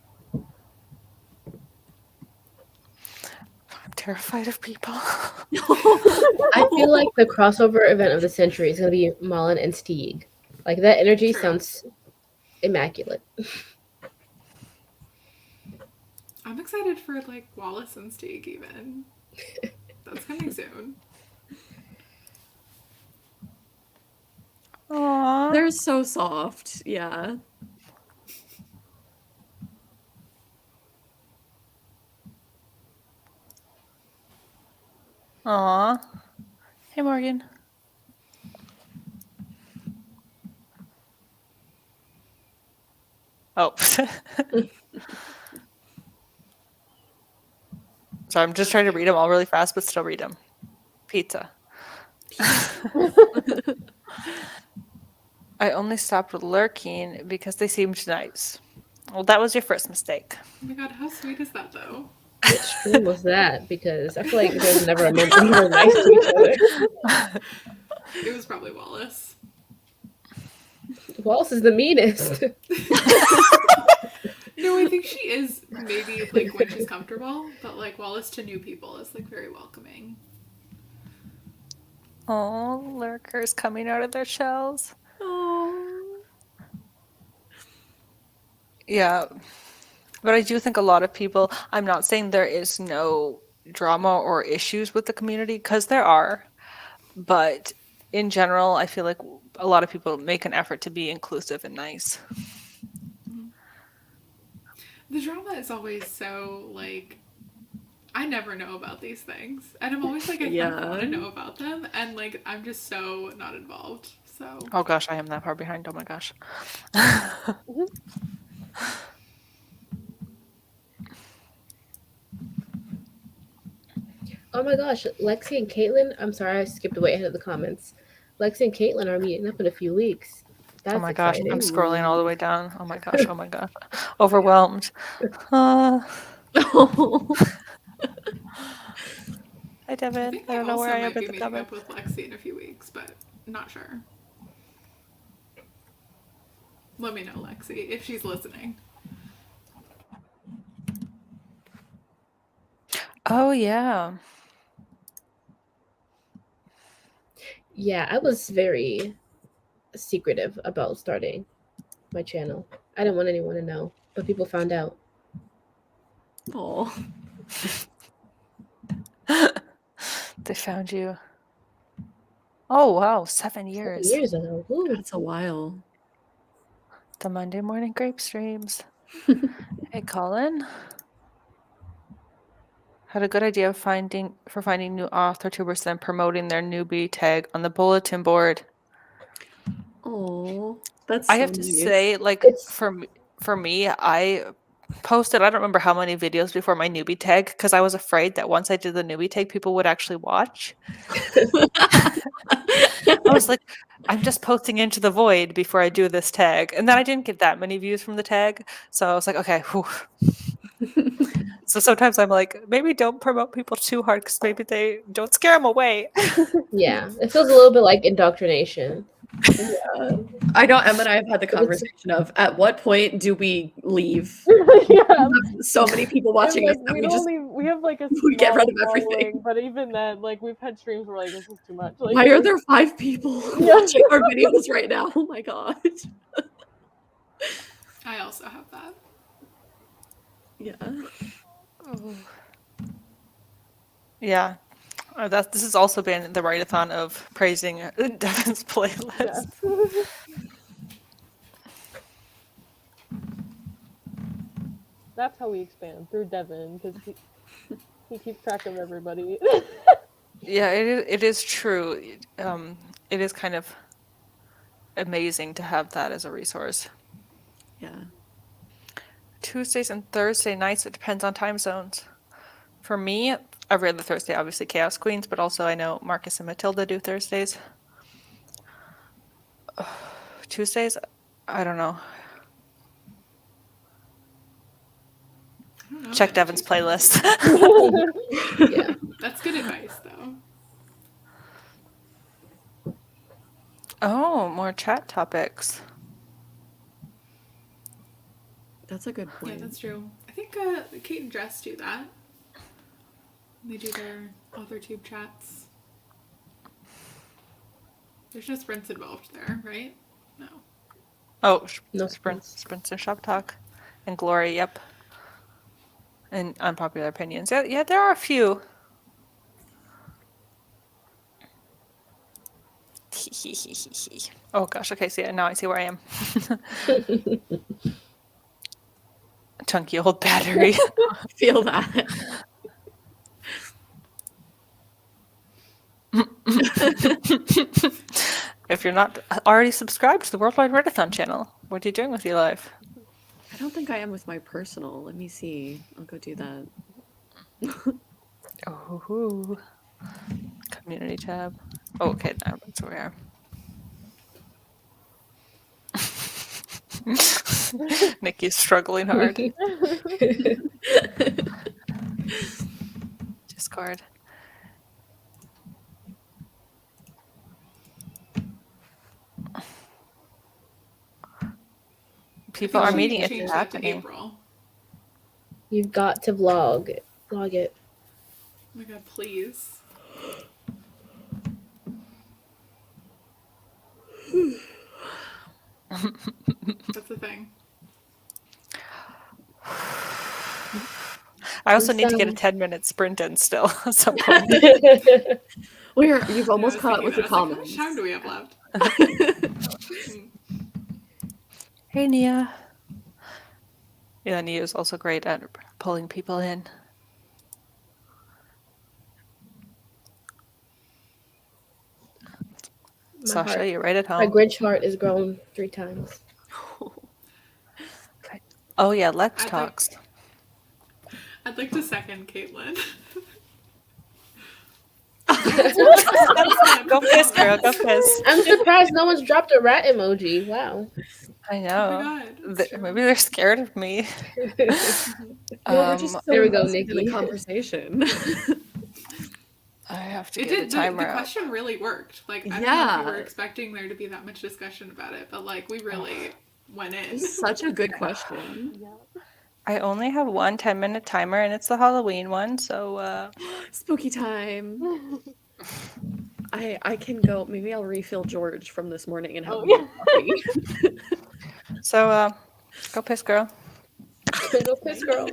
Speaker 1: I'm terrified of people.
Speaker 2: I feel like the crossover event of the century is gonna be Malin and Stieg. Like that energy
Speaker 3: True.
Speaker 2: sounds immaculate.
Speaker 3: I'm excited for like Wallace and Stieg even. That's coming soon.
Speaker 1: Aww.
Speaker 5: They're so soft. Yeah.
Speaker 1: Aww. Hey, Morgan. Oh. So I'm just trying to read them all really fast, but still read them. Pizza. I only stopped lurking because they seemed nice. Well, that was your first mistake.
Speaker 3: Oh my god, how sweet is that though?
Speaker 2: Which stream was that? Because I feel like there's never a moment we were nice to each other.
Speaker 3: It was probably Wallace.
Speaker 2: Wallace is the meanest.
Speaker 3: No, I think she is maybe like when she's comfortable, but like Wallace to new people is like very welcoming.
Speaker 1: Oh, lurkers coming out of their shells.
Speaker 5: Oh.
Speaker 1: Yeah. But I do think a lot of people, I'm not saying there is no drama or issues with the community, because there are. But in general, I feel like a lot of people make an effort to be inclusive and nice.
Speaker 3: The drama is always so like I never know about these things. And I'm always like I kind of want to know about them and like I'm just so not involved. So
Speaker 1: Oh gosh, I am that far behind. Oh my gosh.
Speaker 2: Oh my gosh, Lexi and Caitlin. I'm sorry, I skipped way ahead of the comments. Lexi and Caitlin are meeting up in a few weeks. That's
Speaker 1: Oh my gosh,
Speaker 2: exciting.
Speaker 1: I'm scrolling all the way down. Oh my gosh, oh my gosh. Overwhelmed. Hi, Devin.
Speaker 3: I think
Speaker 1: I don't know
Speaker 3: also
Speaker 1: where I am
Speaker 3: might
Speaker 1: at
Speaker 3: be
Speaker 1: the
Speaker 3: meeting
Speaker 1: Devin.
Speaker 3: up with Lexi in a few weeks, but not sure. Let me know, Lexi, if she's listening.
Speaker 1: Oh yeah.
Speaker 2: Yeah, I was very secretive about starting my channel. I didn't want anyone to know, but people found out.
Speaker 5: Oh.
Speaker 1: They found you. Oh wow, 7 years.
Speaker 2: Years ago. Ooh.
Speaker 5: That's a while.
Speaker 1: The Monday morning grape streams. Hey Colin. Had a good idea of finding new author tubers, then promoting their newbie tag on the bulletin board.
Speaker 5: Oh, that's
Speaker 1: I
Speaker 5: so
Speaker 1: have to
Speaker 5: nice.
Speaker 1: say, like,
Speaker 2: It's-
Speaker 1: for me, I posted, I don't remember how many videos before my newbie tag, because I was afraid that once I did the newbie tag, people would actually watch. I was like, I'm just posting into the void before I do this tag. And then I didn't get that many views from the tag. So I was like, okay, whew. So sometimes I'm like, maybe don't promote people too hard because maybe they don't scare them away.
Speaker 2: Yeah, it feels a little bit like indoctrination.
Speaker 5: Yeah. I know Em and I have had the conversation of at what point do we leave?
Speaker 4: Yeah.
Speaker 5: So many people watching us
Speaker 4: Like,
Speaker 5: that
Speaker 4: we
Speaker 5: we just
Speaker 4: we have like a
Speaker 5: we get
Speaker 4: small
Speaker 5: rid of everything.
Speaker 4: following, but even then, like we've had streams where like this is too much. Like,
Speaker 5: why are there 5 people
Speaker 4: Yeah.
Speaker 5: watching our videos right now? Oh my god.
Speaker 3: I also have that.
Speaker 5: Yeah.
Speaker 1: Yeah. This has also been the write-a-thon of praising Devin's playlist.
Speaker 4: Yes. That's how we expand, through Devin, because he keeps track of everybody.
Speaker 1: Yeah, it is true. It is kind of amazing to have that as a resource.
Speaker 5: Yeah.
Speaker 1: Tuesdays and Thursday nights, it depends on time zones. For me, every other Thursday, obviously Chaos Queens, but also I know Marcus and Matilda do Thursdays. Tuesdays, I don't know.
Speaker 3: I don't know
Speaker 1: Check
Speaker 3: about
Speaker 1: Devin's
Speaker 3: Tuesdays.
Speaker 1: playlist.
Speaker 2: Yeah.
Speaker 3: That's good advice though.
Speaker 1: Oh, more chat topics.
Speaker 5: That's a good point.
Speaker 3: Yeah, that's true. I think Kate and Jess do that. They do their author tube chats. There's no sprints involved there, right? No.
Speaker 1: Oh,
Speaker 2: No
Speaker 1: sprints and shop talk. And Glory, yep. And unpopular opinions. Yeah, there are a few. Oh gosh, okay, see, now I see where I am. Chunky old battery.
Speaker 5: Feel that.
Speaker 1: If you're not already subscribed to the Worldwide Writeathon channel, what are you doing with your life?
Speaker 5: I don't think I am with my personal. Let me see. I'll go do that.
Speaker 1: Oh, community tab. Oh, okay, now that's where we are. Nikki's struggling hard. Discord. People
Speaker 3: I
Speaker 1: are
Speaker 3: think
Speaker 1: meeting.
Speaker 3: she
Speaker 1: It's
Speaker 3: changed that to
Speaker 1: happening.
Speaker 3: April.
Speaker 2: You've got to vlog it. Vlog it.
Speaker 3: Oh my god, please. That's the thing.
Speaker 1: I also
Speaker 2: This,
Speaker 1: need to get a 10-minute sprint in still at some point.
Speaker 5: Where you've
Speaker 3: Yeah, I
Speaker 5: almost
Speaker 3: was
Speaker 5: caught up
Speaker 3: thinking
Speaker 5: with
Speaker 3: that.
Speaker 5: the
Speaker 3: I was like, how much
Speaker 5: comments.
Speaker 3: time do we have left?
Speaker 1: Hey, Nia. Yeah, Nia is also great at pulling people in. Sasha, you're right at
Speaker 2: My
Speaker 1: home.
Speaker 2: Grinch heart is grown 3 times.
Speaker 1: Oh yeah, Lex
Speaker 3: I'd
Speaker 1: talks.
Speaker 3: I'd like to second Caitlin.
Speaker 1: Go piss, girl. Go piss.
Speaker 2: I'm surprised no one's dropped a rat emoji. Wow.
Speaker 1: I
Speaker 3: Oh my
Speaker 1: know.
Speaker 3: god, it's true.
Speaker 1: Maybe they're scared of me.
Speaker 5: No, we're just so
Speaker 2: There we go,
Speaker 5: invested in the
Speaker 2: Nikki.
Speaker 5: conversation.
Speaker 1: I have to
Speaker 3: It
Speaker 1: get
Speaker 3: did.
Speaker 1: a timer
Speaker 3: The
Speaker 1: out.
Speaker 3: question really worked. Like, I don't know if
Speaker 5: Yeah.
Speaker 3: you were expecting there to be that much discussion about it, but like, we really went in.
Speaker 5: It's such a good question.
Speaker 1: I only have one 10-minute timer, and it's the Halloween one. So
Speaker 5: Spooky time. I can go. Maybe I'll refill George from this morning and have more coffee.
Speaker 1: go piss, girl.
Speaker 2: Go piss, girl.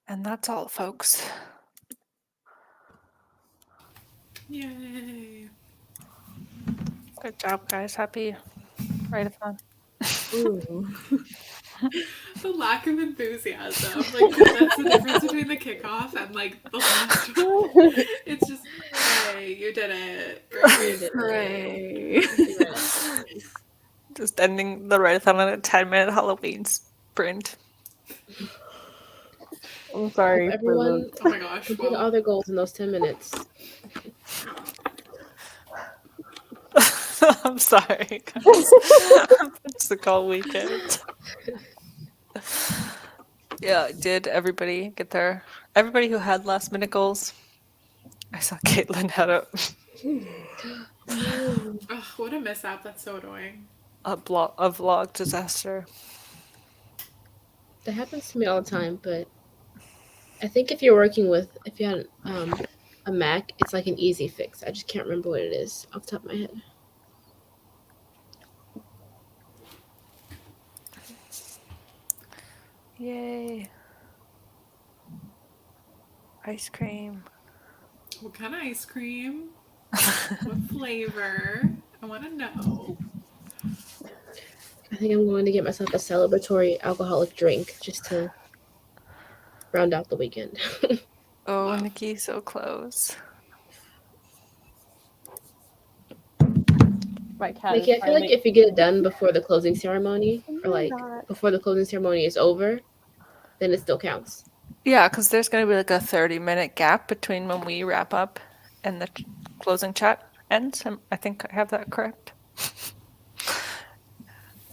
Speaker 1: And that's all, folks.
Speaker 3: Yay.
Speaker 1: Good job, guys. Happy Writeathon.
Speaker 5: Ooh.
Speaker 3: The lack of enthusiasm. Like, that's the difference between the kickoff and, like, the last one. It's just, hey, you did it. Great.
Speaker 5: Hooray.
Speaker 1: Just ending the Writeathon on a 10-minute Halloween sprint.
Speaker 4: I'm sorry for
Speaker 2: Everyone
Speaker 3: Oh my gosh.
Speaker 2: complete
Speaker 3: Well,
Speaker 2: all their goals in those 10 minutes.
Speaker 1: I'm sorry, guys. It's the call weekend. Yeah, did everybody get their... Everybody who had last minute goals? I saw Caitlin had
Speaker 2: No.
Speaker 3: ugh, what a mishap. That's so annoying.
Speaker 1: a vlog disaster.
Speaker 2: That happens to me all the time, but I think if you had a Mac, it's like an easy fix. I just can't remember what it is off the top of my head.
Speaker 1: Yay. Ice cream.
Speaker 3: What kind of ice cream? What flavor? I want to know.
Speaker 2: I think I'm going to get myself a celebratory alcoholic drink just to round out the weekend.
Speaker 1: Oh,
Speaker 3: Wow.
Speaker 1: Nikki, so close.
Speaker 4: my cat.
Speaker 2: Nikki,
Speaker 4: is
Speaker 2: I feel like
Speaker 4: finally-
Speaker 2: if you get it done before the closing ceremony,
Speaker 4: No,
Speaker 2: or like
Speaker 4: not.
Speaker 2: before the closing ceremony is over, then it still counts.
Speaker 1: Yeah, because there's going to be like a 30-minute gap between when we wrap up and the closing chat ends. I think I have that correct.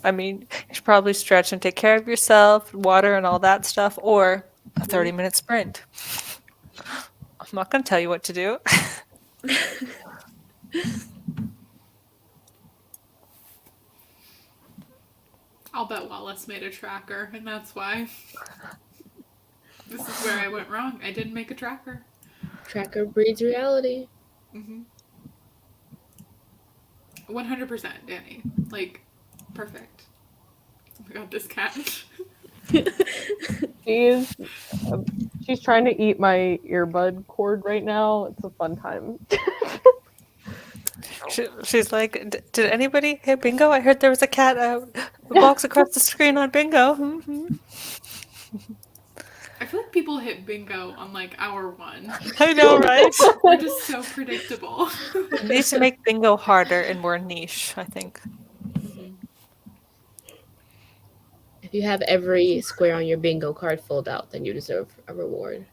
Speaker 1: I mean, you should probably stretch and take care of yourself, water and all that stuff, or a 30-minute sprint. I'm not going to tell you what to do.
Speaker 3: I'll bet Wallace made a tracker, and that's why. This is where I went wrong. I didn't make a tracker.
Speaker 2: Tracker breeds reality.
Speaker 3: 100%, Danny. Like, perfect. Oh my god, this cat.
Speaker 4: She's trying to eat my earbud cord right now. It's a fun time.
Speaker 1: She's like, did anybody hit bingo? I heard there was a cat walks across the screen on bingo.
Speaker 3: I feel like people hit bingo on like hour one.
Speaker 1: I know, right?
Speaker 3: We're just so predictable.
Speaker 1: It needs to make bingo harder and more niche, I think.
Speaker 2: If you have every square on your bingo card filled out, then you deserve a reward.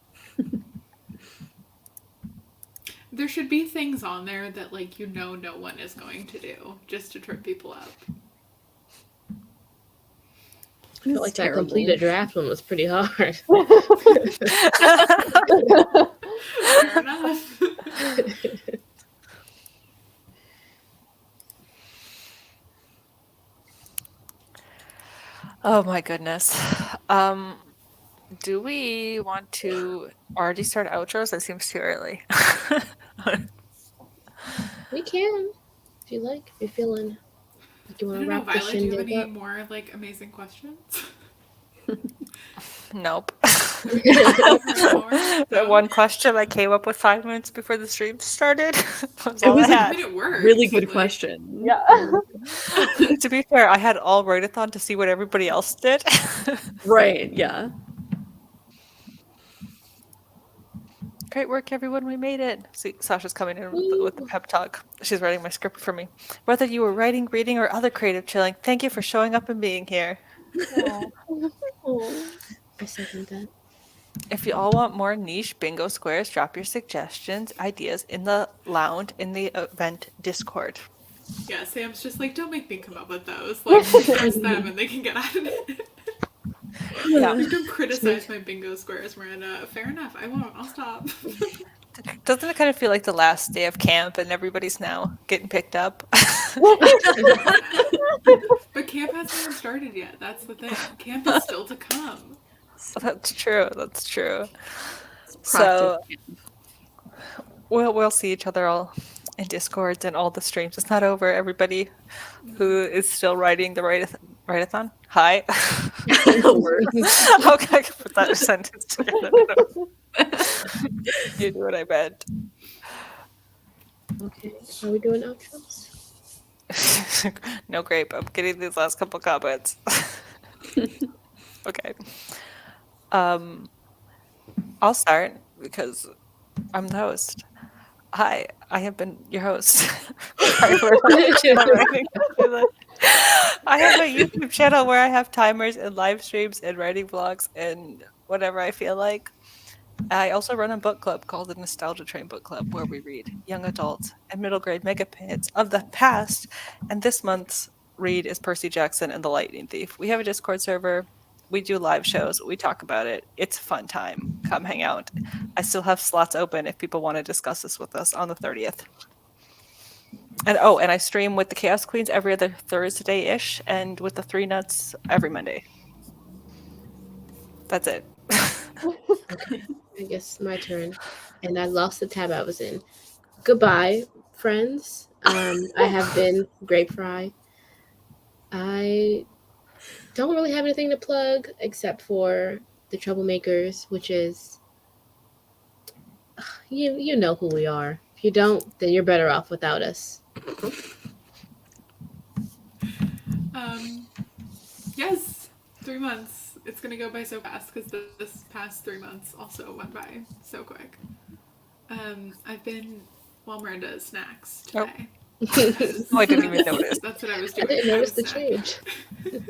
Speaker 3: There should be things on there that like no one is going to do just to trip people up.
Speaker 2: I felt like that completed draft one was pretty hard.
Speaker 3: Fair enough.
Speaker 1: Oh my goodness. Do we want to already start outros? That seems too early.
Speaker 2: We can, if you like. If you're feeling like you
Speaker 3: I
Speaker 2: want to
Speaker 3: don't know,
Speaker 2: wrap the
Speaker 3: Violet, do you have
Speaker 2: shindig
Speaker 3: any
Speaker 2: up.
Speaker 3: more like amazing questions?
Speaker 1: Nope.
Speaker 3: More?
Speaker 1: That
Speaker 3: No?
Speaker 1: one question I came up with 5 minutes before the stream started was
Speaker 5: It
Speaker 1: all
Speaker 5: was
Speaker 1: I
Speaker 5: a
Speaker 3: I
Speaker 1: had.
Speaker 3: mean, it worked.
Speaker 5: Really good
Speaker 3: like-
Speaker 5: question.
Speaker 4: Yeah.
Speaker 1: To be fair, I had all Writeathon to see what everybody else did.
Speaker 5: Right, yeah.
Speaker 1: Great work, everyone. We made it. See, Sasha's coming in with the pep talk. She's writing my script for me. Whether you were writing, reading, or other creative chilling, thank you for showing up and being here.
Speaker 2: I second that.
Speaker 1: If you all want more niche bingo squares, drop your suggestions, ideas in the lounge in the event Discord.
Speaker 3: Yeah, Sam's just like, don't make me come up with those. Like, trust them and they can get out of it.
Speaker 1: Yeah.
Speaker 3: Like, don't criticize my bingo squares, Miranda. Fair enough. I won't. I'll stop.
Speaker 1: Doesn't it kind of feel like the last day of camp and everybody's now getting picked up?
Speaker 3: But camp hasn't even started yet. That's the thing. Camp is still to come.
Speaker 1: That's true. That's true.
Speaker 5: It's
Speaker 1: So
Speaker 5: practice.
Speaker 1: we'll see each other all in Discords and all the streams. It's not over. Everybody who is still writing the Writeathon. Hi.
Speaker 5: Words.
Speaker 1: Okay, I can put that sentence together. You knew what I meant.
Speaker 2: Okay. Are we doing outros?
Speaker 1: No, Grape. I'm getting these last couple comments. Okay. I'll start because I'm the host. Hi, I have been your host. Sorry for writing. I have a YouTube channel where I have timers and live streams and writing vlogs and whatever I feel like. I also run a book club called the Nostalgia Train Book Club, where we read young adult and middle grade mega hits of the past. And this month's read is Percy Jackson and the Lightning Thief. We have a Discord server. We do live shows. We talk about it. It's a fun time. Come hang out. I still have slots open if people want to discuss this with us on the 30th. And and I stream with the Chaos Queens every other Thursday-ish and with the Three Nuts every Monday. That's it.
Speaker 2: Okay. I guess my turn. And I lost the tab I was in. Goodbye, friends. I have been Grapefry. I don't really have anything to plug except for the Troublemakers, which is you know who we are. If you don't, then you're better off without us.
Speaker 3: Yes, 3 months. It's gonna go by so fast because this past 3 months also went by so quick. I've been Miranda snacks today.
Speaker 1: I didn't even notice.
Speaker 3: That's what I was
Speaker 2: I
Speaker 3: doing.
Speaker 2: didn't notice the
Speaker 3: snacking.
Speaker 2: change.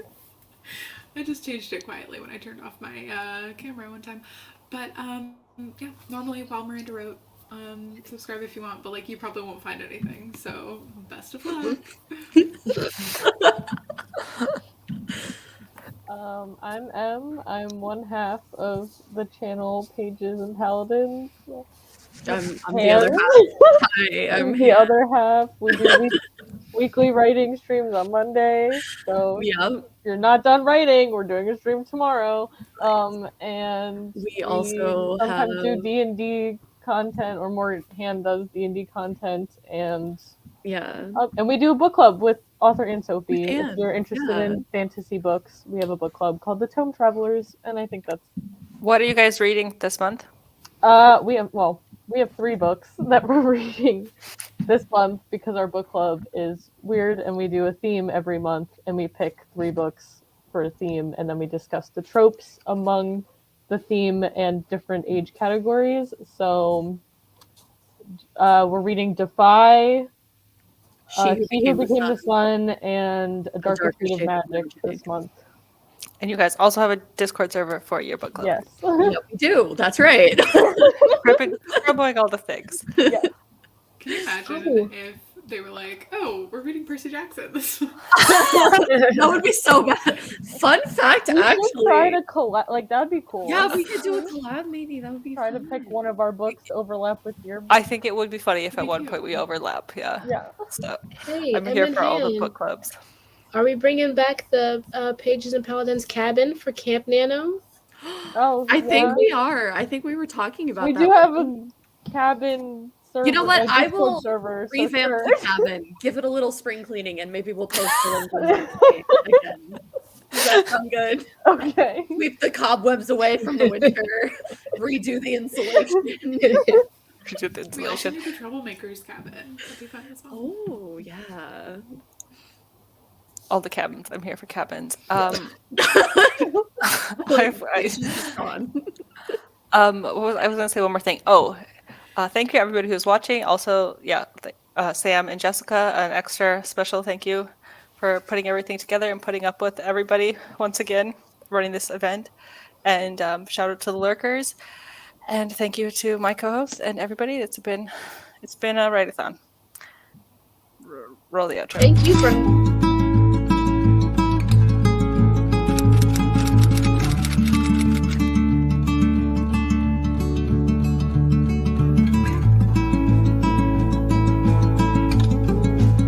Speaker 3: I just changed it quietly when I turned off my camera one time. But yeah, normally while Miranda wrote, subscribe if you want, but like you probably won't find anything. So best of luck.
Speaker 4: I'm M. I'm one half of the channel Pages and Paladins.
Speaker 5: I'm the other half. Hi, I'm
Speaker 4: The other half. We do weekly writing streams on Monday. So
Speaker 5: Yeah.
Speaker 4: if you're not done writing, we're doing a stream tomorrow. And
Speaker 5: We also
Speaker 4: sometimes do
Speaker 5: have
Speaker 4: D&D content, or more Han does D&D content, and we do a book club with Author and Sophie.
Speaker 5: With Anne,
Speaker 4: If you're interested
Speaker 5: yeah.
Speaker 4: in fantasy books, we have a book club called the Tome Travelers, and I think that's
Speaker 1: What are you guys reading this month?
Speaker 4: we have 3 books that we're reading this month because our book club is weird, and we do a theme every month, and we pick 3 books for a theme, and then we discuss the tropes among the theme and different age categories. So we're reading Defy, He Who Became the Sun, and A Darker Shade of Magic this month.
Speaker 1: And you guys also have a Discord server for your book club.
Speaker 4: Yes.
Speaker 5: Yeah, we do. That's right.
Speaker 1: Scribbling all the things.
Speaker 4: Yeah.
Speaker 3: Can you imagine if they were like, "Oh, we're reading Percy Jackson this month"?
Speaker 5: That would be so bad. Fun fact,
Speaker 4: We
Speaker 5: actually.
Speaker 4: should try to collab. Like, that'd be cool.
Speaker 5: Yeah, we could do a collab. Maybe that would be.
Speaker 4: Try
Speaker 5: fun.
Speaker 4: to pick one of our books to overlap with your book.
Speaker 1: I think it would be funny if at one point we overlap. Yeah. So
Speaker 2: Hey,
Speaker 1: I'm here
Speaker 2: Em
Speaker 1: for
Speaker 2: and
Speaker 1: all the
Speaker 2: Han,
Speaker 1: book clubs.
Speaker 2: Are we bringing back the Pages and Paladins cabin for Camp Nano?
Speaker 4: Oh,
Speaker 5: I think we are. I think we were talking about
Speaker 4: we
Speaker 5: that.
Speaker 4: do have a cabin server.
Speaker 5: You know what?
Speaker 4: A
Speaker 5: I
Speaker 4: Discord
Speaker 5: will
Speaker 4: server, so
Speaker 5: revamp
Speaker 4: sure.
Speaker 5: the cabin, give it a little spring cleaning, and maybe we'll post it on Wednesday again. Does that sound good?
Speaker 4: Okay.
Speaker 5: Sweep the cobwebs away from the winter, redo the insulation.
Speaker 3: We also need the Troublemakers cabin. That'd be fun as well.
Speaker 5: Oh, yeah.
Speaker 1: All the cabins. I'm here for cabins.
Speaker 5: Gone.
Speaker 1: I was going to say one more thing. Thank you everybody who's watching. Also, Sam and Jessica, an extra special thank you for putting everything together and putting up with everybody once again running this event. And shout out to the lurkers. And thank you to my co-hosts and everybody. It's been a write-a-thon. Roll the outro.
Speaker 2: Thank you for